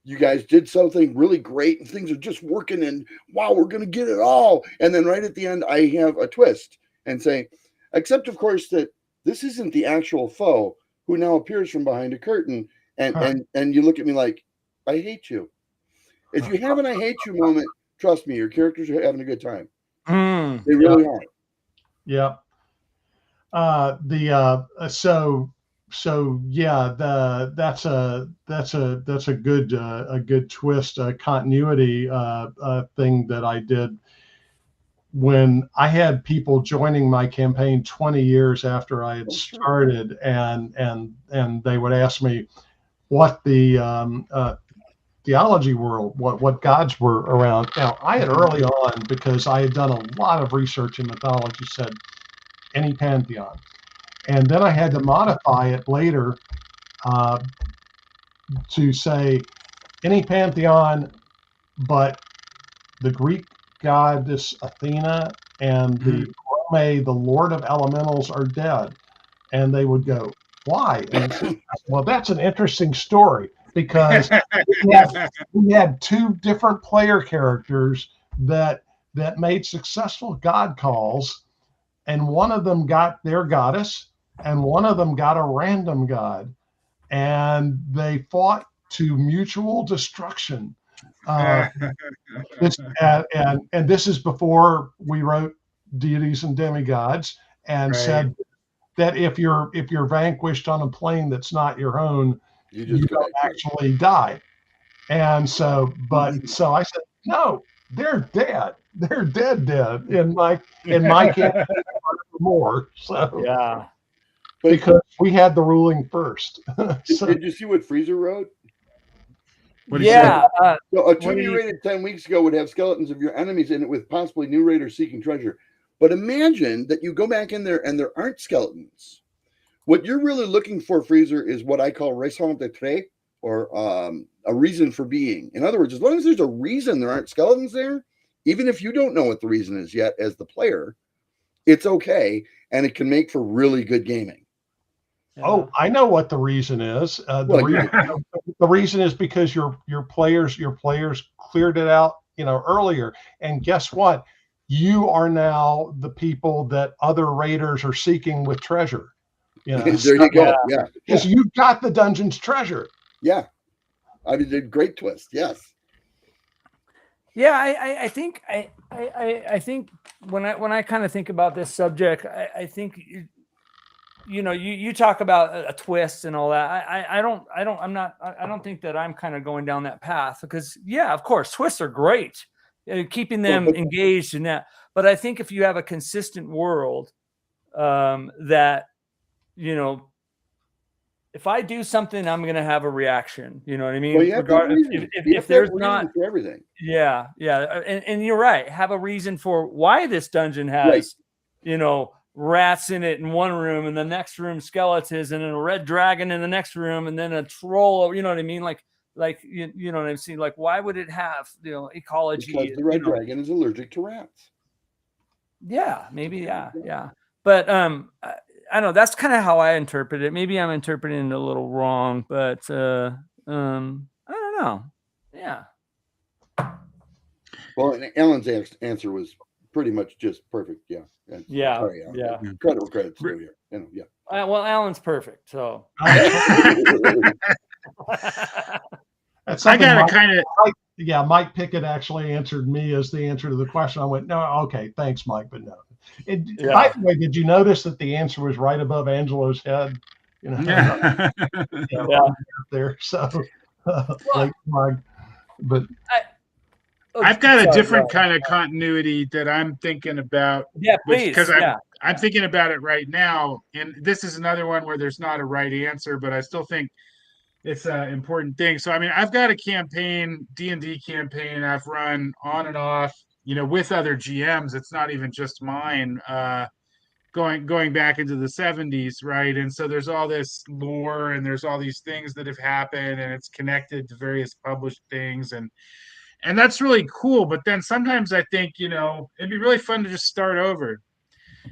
you guys did something really great and things are just working and wow, we're going to get it all. And then right at the end, I have a twist and say, except of course that this isn't the actual foe who now appears from behind a curtain. And you look at me like, I hate you. If you have an I hate you moment, trust me, your characters are having a good time. They really are. Yeah. That's a good twist, continuity thing that I did when I had people joining my campaign 20 years after I had started, and they would ask me what the theology world, what gods were around. Now, I had early on, because I had done a lot of research in mythology, said any pantheon. And then I had to modify it later to say any pantheon, but the Greek goddess Athena and the Rome, the Lord of Elementals, are dead. And they would go, why? And said, well, that's an interesting story, because we had two different player characters that made successful god calls, and one of them got their goddess, and one of them got a random god, and they fought to mutual destruction. This is before we wrote deities and demigods, and said that if you're vanquished on a plane that's not your own, you don't actually die. And so I said, no, they're dead. They're dead in my camp more. So yeah. Because we had the ruling first. Did you see what Freezer wrote? So a 2D rated 10 weeks ago would have skeletons of your enemies in it with possibly new raiders seeking treasure. But imagine that you go back in there and there aren't skeletons. What you're really looking for, Freezer, is what I call raison d'être, or a reason for being. In other words, as long as there's a reason there aren't skeletons there, even if you don't know what the reason is yet as the player, it's okay, and it can make for really good gaming. Oh, I know what the reason is. The reason is because your players cleared it out, earlier. And guess what? You are now the people that other raiders are seeking with treasure. There you go. Yeah, because you've got the dungeon's treasure. Yeah, I mean, a great twist. Yes. Yeah, I think I think when I kind of think about this subject, I think you talk about a twist and all that. I don't think that I'm kind of going down that path because yeah, of course, twists are great, keeping them engaged in that. But I think if you have a consistent world, that if I do something, I'm going to have a reaction. You know what I mean? Well, you have to have a reason. If there's not for everything. Yeah, and you're right. Have a reason for why this dungeon has, rats in it in one room, and the next room skeletons, and then a red dragon in the next room, and then a troll. You know what I mean? Like you know what I'm saying? Like, why would it have ecology? Because the red dragon is allergic to rats. Yeah, maybe. Yeah. But I don't know. That's kind of how I interpret it. Maybe I'm interpreting it a little wrong, but I don't know. Yeah. Well, and Alan's answer was pretty much just perfect. Yeah. Yeah. Sorry, Alan. Yeah. Credit's due here. Yeah. Well, Alan's perfect. So That's I something got to kind of. Mike Pickett actually answered me as the answer to the question. I went, no, okay, thanks, Mike, but no. By the way, did you notice that the answer was right above Angelo's head? Yeah. There. So, like, Mike, but I've got a different kind of continuity that I'm thinking about. Yeah, please. Because I'm thinking about it right now, and this is another one where there's not a right answer, but I still think it's an important thing. So, I mean, I've got a campaign, D&D campaign I've run on and off, with other GMs. It's not even just mine, going back into the 70s, right? And so there's all this lore and there's all these things that have happened, and it's connected to various published things, and that's really cool. But then sometimes I think, it'd be really fun to just start over.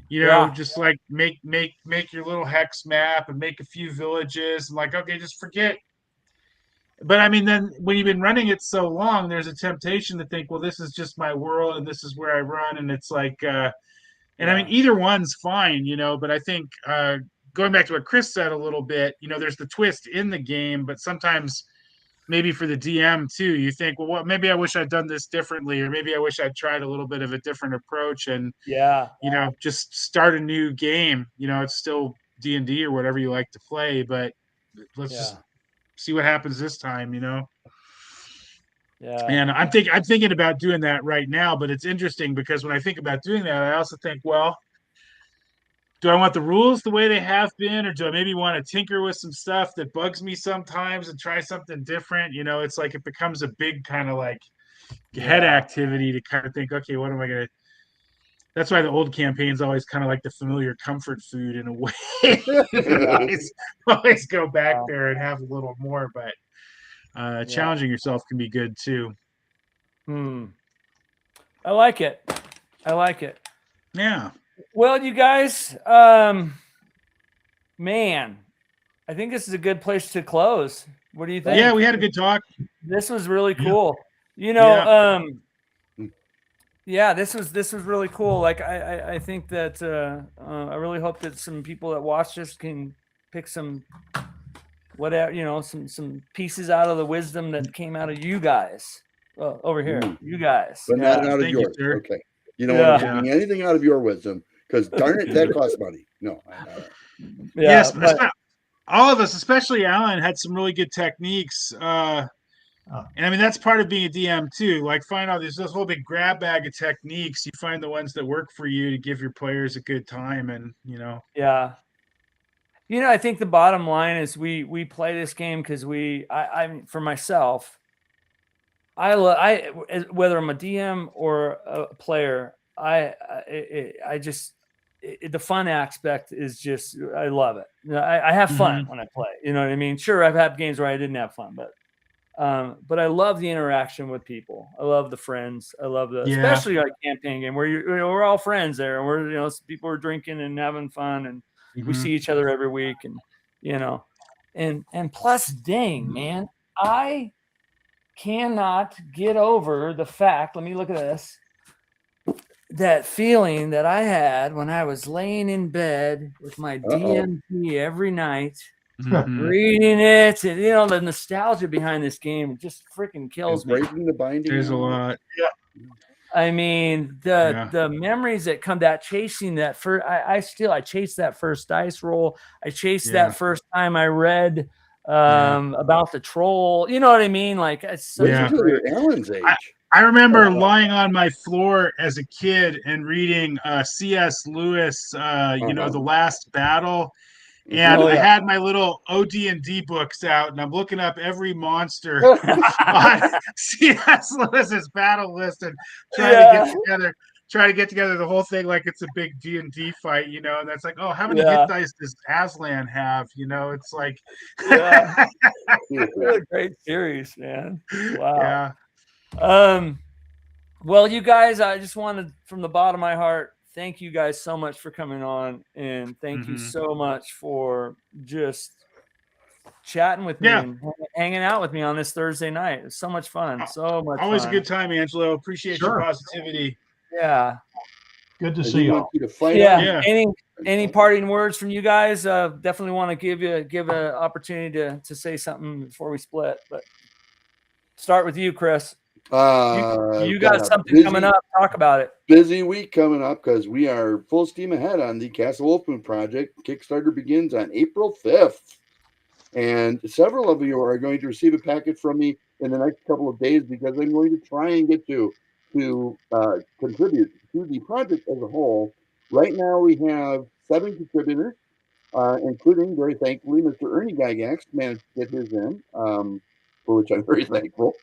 Just like make your little hex map and make a few villages and like, okay, just forget. But I mean, then when you've been running it so long, there's a temptation to think, well, this is just my world and this is where I run. And it's like, I mean, either one's fine, but I think going back to what Chris said a little bit, there's the twist in the game, but sometimes maybe for the DM too, you think, well, maybe I wish I'd done this differently, or maybe I wish I'd tried a little bit of a different approach and, just start a new game. It's still D&D or whatever you like to play, but let's just see what happens this time, Yeah. And I'm thinking about doing that right now, but it's interesting because when I think about doing that, I also think, well, do I want the rules the way they have been, or do I maybe want to tinker with some stuff that bugs me sometimes and try something different? It's like it becomes a big kind of like head activity to kind of think, okay, what am I going to? That's why the old campaign's always kind of like the familiar comfort food in a way. always go back there and have a little more, but challenging yourself can be good too. I like it. Yeah. Well, you guys, man, I think this is a good place to close. What do you think? Yeah, we had a good talk. This was really cool. This was really cool. Like I think that I really hope that some people that watch this can pick some some pieces out of the wisdom that came out of you guys over here. You guys, but not out of yours. Okay, you don't want to bring anything out of your wisdom because darn it, that costs money. No. Yes, but all of us, especially Alan, had some really good techniques. And I mean, that's part of being a DM too. Like, find out this whole big grab bag of techniques. You find the ones that work for you to give your players a good time, and Yeah. I think the bottom line is we play this game because I for myself, whether I'm a DM or a player, the fun aspect is just, I love it. I have fun when I play. You know what I mean? Sure, I've had games where I didn't have fun, but I love the interaction with people. I love the friends. I love especially like campaign game where we're all friends there, and we're people are drinking and having fun, and we see each other every week, and and plus, dang man, I cannot get over the fact. Let me look at this. That feeling that I had when I was laying in bed with my DMP every night, reading it, and the nostalgia behind this game just freaking kills me. Breaking the binding. There's a lot. Yeah. I mean, the memories that come that chasing that first, I chased that first dice roll. I chased that first time I read about the troll. You know what I mean? Like, it's such a great. Alan's age. I remember lying on my floor as a kid and reading C.S. Lewis, The Last Battle. And I had my little OD&D books out, and I'm looking up every monster on C.S. Lewis's battle list and trying to get together the whole thing like it's a big D&D fight, and that's like, oh, how many hit dice does Aslan have? It's like, what a great series, man. Wow. Yeah. Well, you guys, I just wanted from the bottom of my heart, thank you guys so much for coming on, and thank you so much for just chatting with me and hanging out with me on this Thursday night. It's so much fun. Always a good time, Angelo. Appreciate your positivity. Yeah. Good to see you. Any parting words from you guys? Definitely want to give an opportunity to say something before we split, but start with you, Chris. You got something coming up. Talk about it. Busy week coming up because we are full steam ahead on the Castle Wolfmoon project. Kickstarter begins on April 5th. And several of you are going to receive a packet from me in the next couple of days because I'm going to try and get to contribute to the project as a whole. Right now we have 7 contributors, including, very thankfully, Mr. Ernie Gygax managed to get his in, for which I'm very thankful.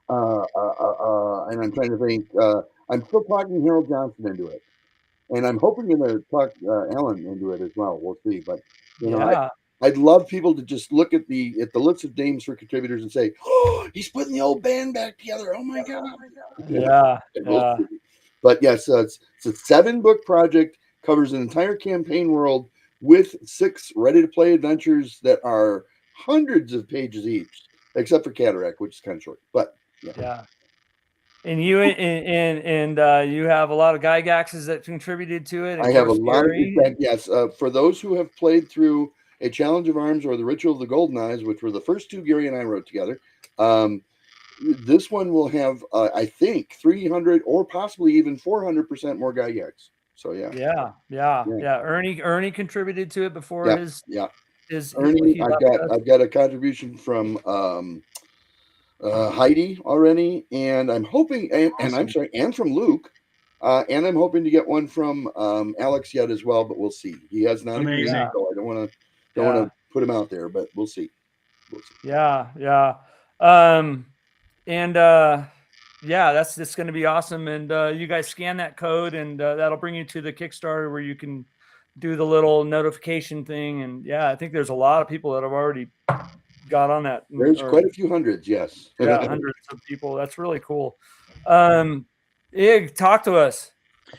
And I'm trying to think. I'm still talking Harold Johnson into it, and I'm hoping to talk Alan into it as well. We'll see, but I'd love people to just look at the list of names for contributors and say, "Oh, he's putting the old band back together." Oh my god! Yeah. But yes, it's a 7-book project, covers an entire campaign world with 6 ready-to-play adventures that are hundreds of pages each, except for Cataract, which is kind of short. But yeah. And you you have a lot of Gygaxes that contributed to it. I have a lot of yes. For those who have played through A Challenge of Arms or The Ritual of the Golden Eyes, which were the first 2 Gary and I wrote together, this one will have, I think, 300 or possibly even 400% more Gygax. So yeah. Ernie contributed to it before his Ernie. I've got a contribution from Heidi already, and I'm hoping, and from Luke, and I'm hoping to get one from Alex yet as well, but we'll see. He has not agreed, so I don't want to put him out there, but we'll see. Yeah. That's going to be awesome. And you guys scan that code, and that'll bring you to the Kickstarter where you can do the little notification thing. And I think there's a lot of people that have already got on that. There's quite a few hundreds. Yes. Hundreds of people. That's really cool. Ig, talk to us.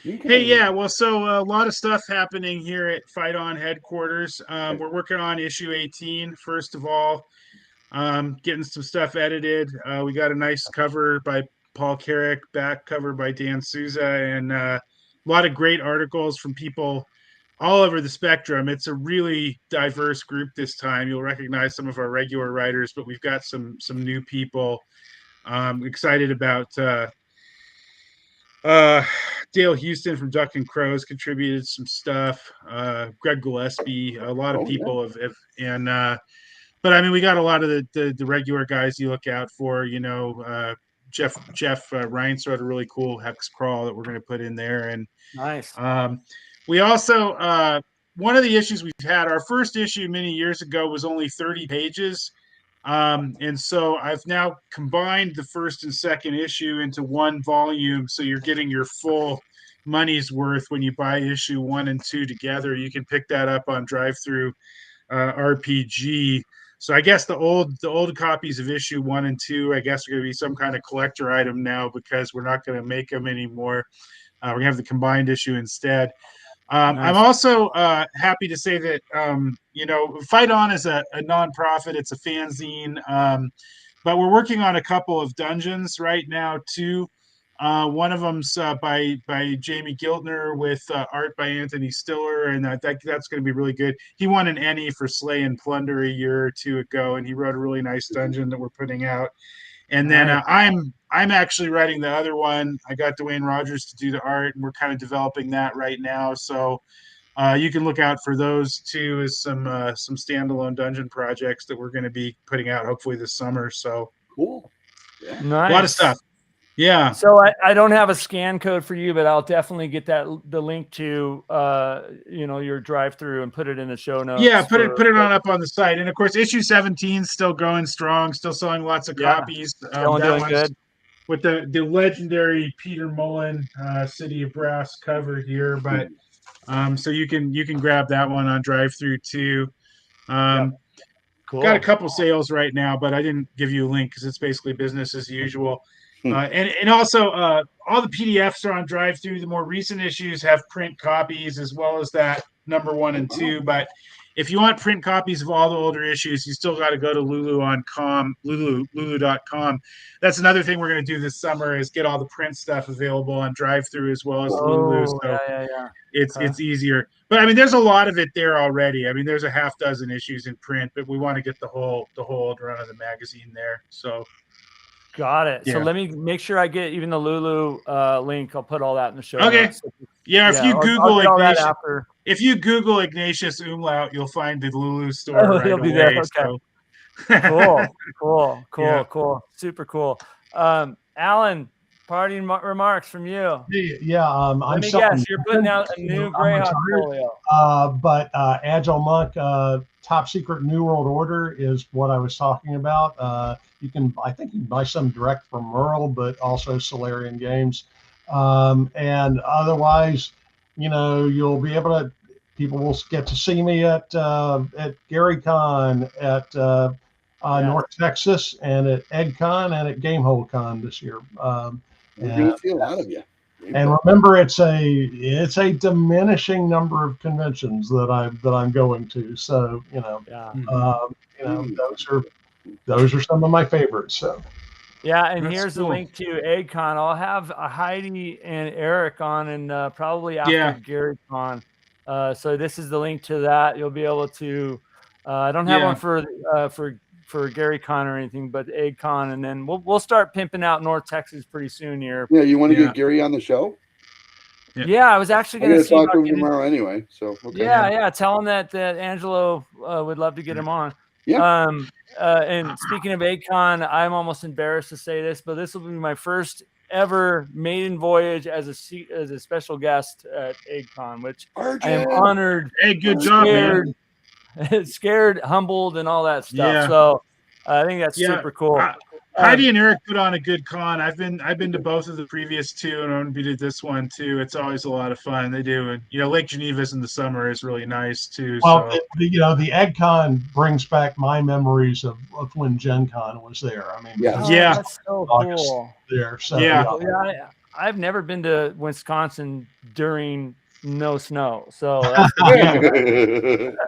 Hey, well, so a lot of stuff happening here at Fight On headquarters. We're working on issue 18, first of all. Getting some stuff edited. We got a nice cover by Paul Carrick, back cover by Dan Souza, and a lot of great articles from people all over the spectrum. It's a really diverse group this time. You'll recognize some of our regular writers, but we've got some new people. Excited about Dale Houston from Duck and Crows contributed some stuff. Greg Gillespie, a lot of people have but I mean, we got a lot of the regular guys you look out for. Jeff Reintz wrote a really cool hex crawl that we're going to put in there, and nice. We also one of the issues we've had. Our first issue many years ago was only 30 pages, and so I've now combined the first and second issue into one volume, so you're getting your full money's worth when you buy issue 1 and 2 together. You can pick that up on Drive-Thru RPG. So I guess the old copies of issue 1 and 2, I guess, are going to be some kind of collector item now because we're not going to make them anymore. We're going to have the combined issue instead. Nice. I'm also happy to say that, Fight On is a nonprofit. It's a fanzine, but we're working on a couple of dungeons right now too. One of them's by Jamie Giltner with art by Anthony Stiller, and that's going to be really good. He won an Emmy for Slay and Plunder a year or two ago, and he wrote a really nice dungeon that we're putting out. And then I'm actually writing the other one. I got Dwayne Rogers to do the art, and we're kind of developing that right now. So you can look out for those two as some standalone dungeon projects that we're going to be putting out hopefully this summer. So cool. Yeah. Nice. A lot of stuff. Yeah. So I don't have a scan code for you, but I'll definitely get the link to your drive-through and put it in the show notes. Yeah, put it on up on the site. And of course, issue 17 is still going strong, still selling lots of copies. Still doing good. With the legendary Peter Mullen City of Brass cover here, but so you can grab that one on drive-through too. Cool. Got a couple sales right now, but I didn't give you a link because it's basically business as usual. And also all the PDFs are on drive-through. The more recent issues have print copies as well as that number 1 and 2. But if you want print copies of all the older issues, you still got to go to Lulu.com. That's another thing we're going to do this summer is get all the print stuff available on drive-through as well as Lulu. So it's easier. But I mean, there's a lot of it there already. I mean, there's a half dozen issues in print, but we want to get the whole run of the magazine there. So. Got it. Yeah. So let me make sure I get even the Lulu link. I'll put all that in the show notes. Yeah, if you Google Ignatius, if you Google Ignatius Umlaut, you'll find the Lulu store right away. There. Okay. So. Cool. Super cool. Alan, parting remarks from you. Yeah, let me guess, you're putting out a new Greyhawk folio. But Agile Monk, Top Secret New World Order is what I was talking about. I think you can buy some direct from Merle, but also Solarian Games. And otherwise, you'll be able to. People will get to see me at GaryCon, at North Texas, and at EggCon and at GameholeCon this year. We're going to see a lot of you. And remember, it's a diminishing number of conventions that I'm going to. So those are some of my favorites. So and here's the link to EggCon. I'll have Heidi and Eric on, and probably after GaryCon. So this is the link to that. You'll be able to. I don't have one for GaryCon or anything, but EggCon, and then we'll start pimping out North Texas pretty soon here. Yeah, you want to get Gary on the show? Yeah, I was actually going to talk to him tomorrow anyway. So okay. Tell him that Angelo would love to get him on. Yeah. And speaking of EggCon, I'm almost embarrassed to say this, but this will be my first ever maiden voyage as a special guest at EggCon, which I am honored. Hey, good job, man. Scared, humbled, and all that stuff. Yeah. So I think that's super cool. Heidi and Eric put on a good con. I've been to both of the previous two, and I'm going to be to this one too. It's always a lot of fun. They do, and Lake Geneva's in the summer is really nice too. Well, the EggCon brings back my memories of when Gen Con was there. I mean, that's so cool. There, so I've never been to Wisconsin during no snow, so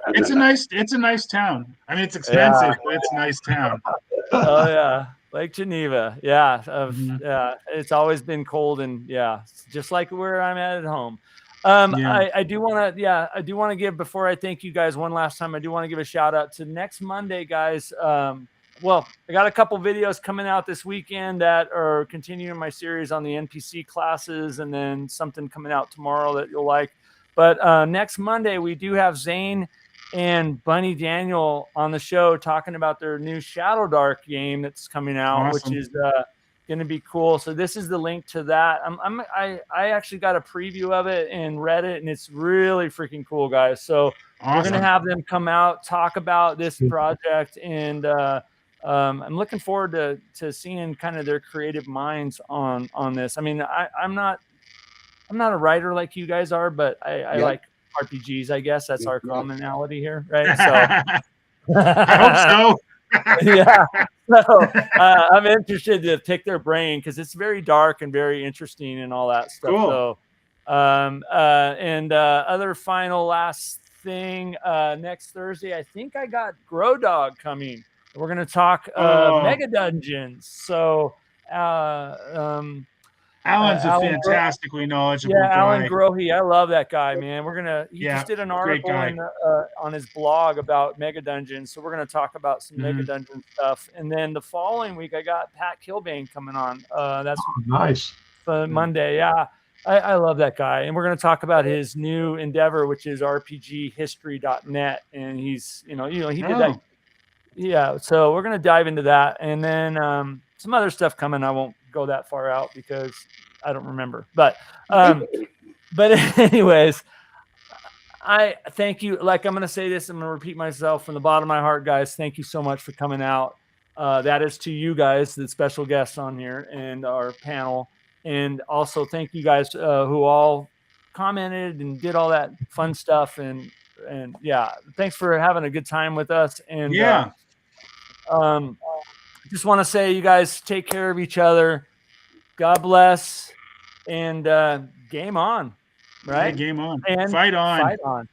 it's a nice town. I mean, it's expensive, but it's a nice town. Oh yeah, Lake Geneva. It's always been cold, and just like where I'm at home. I do want to give, before I thank you guys one last time, I do want to give a shout out to next Monday, guys. I got a couple videos coming out this weekend that are continuing my series on the NPC classes, and then something coming out tomorrow that you'll like. But next Monday, we do have Zane and Bunny Daniel on the show talking about their new Shadow Dark game that's coming out, which is going to be cool. So this is the link to that. I actually got a preview of it and read it, and it's really freaking cool, guys. So we're going to have them come out, talk about this project, and I'm looking forward to seeing kind of their creative minds on this. I mean, I'm not a writer like you guys are, but I like RPGs. I guess that's our commonality here, right? So I hope so. So I'm interested to pick their brain because it's very dark and very interesting and all that stuff. Cool. So, other final last thing, next Thursday, I think I got Grow Dog coming. We're going to talk Mega Dungeons. So, I Alan's a Alan fantastically knowledgeable Yeah, guy. Alan Grohe. I love that guy, man. He Yeah, just did an great article guy. on his blog about Mega Dungeons. So we're going to talk about some Mega Mhm. Dungeon stuff. And then the following week, I got Pat Kilbane coming on. That's Nice. Monday. Yeah. I love that guy. And we're going to talk about his new endeavor, which is rpghistory.net. And he's, he did that. Oh. Yeah. So we're going to dive into that. And then some other stuff coming. I won't go that far out because I don't remember. But anyways, I thank you. Like, I'm going to say this, I'm going to repeat myself from the bottom of my heart, guys. Thank you so much for coming out. That is to you guys, the special guests on here and our panel. And also thank you guys who all commented and did all that fun stuff. And yeah, thanks for having a good time with us. And Yeah. just want to say, you guys take care of each other. God bless, and game on. Right? Yeah, game on. And Fight on. Fight on.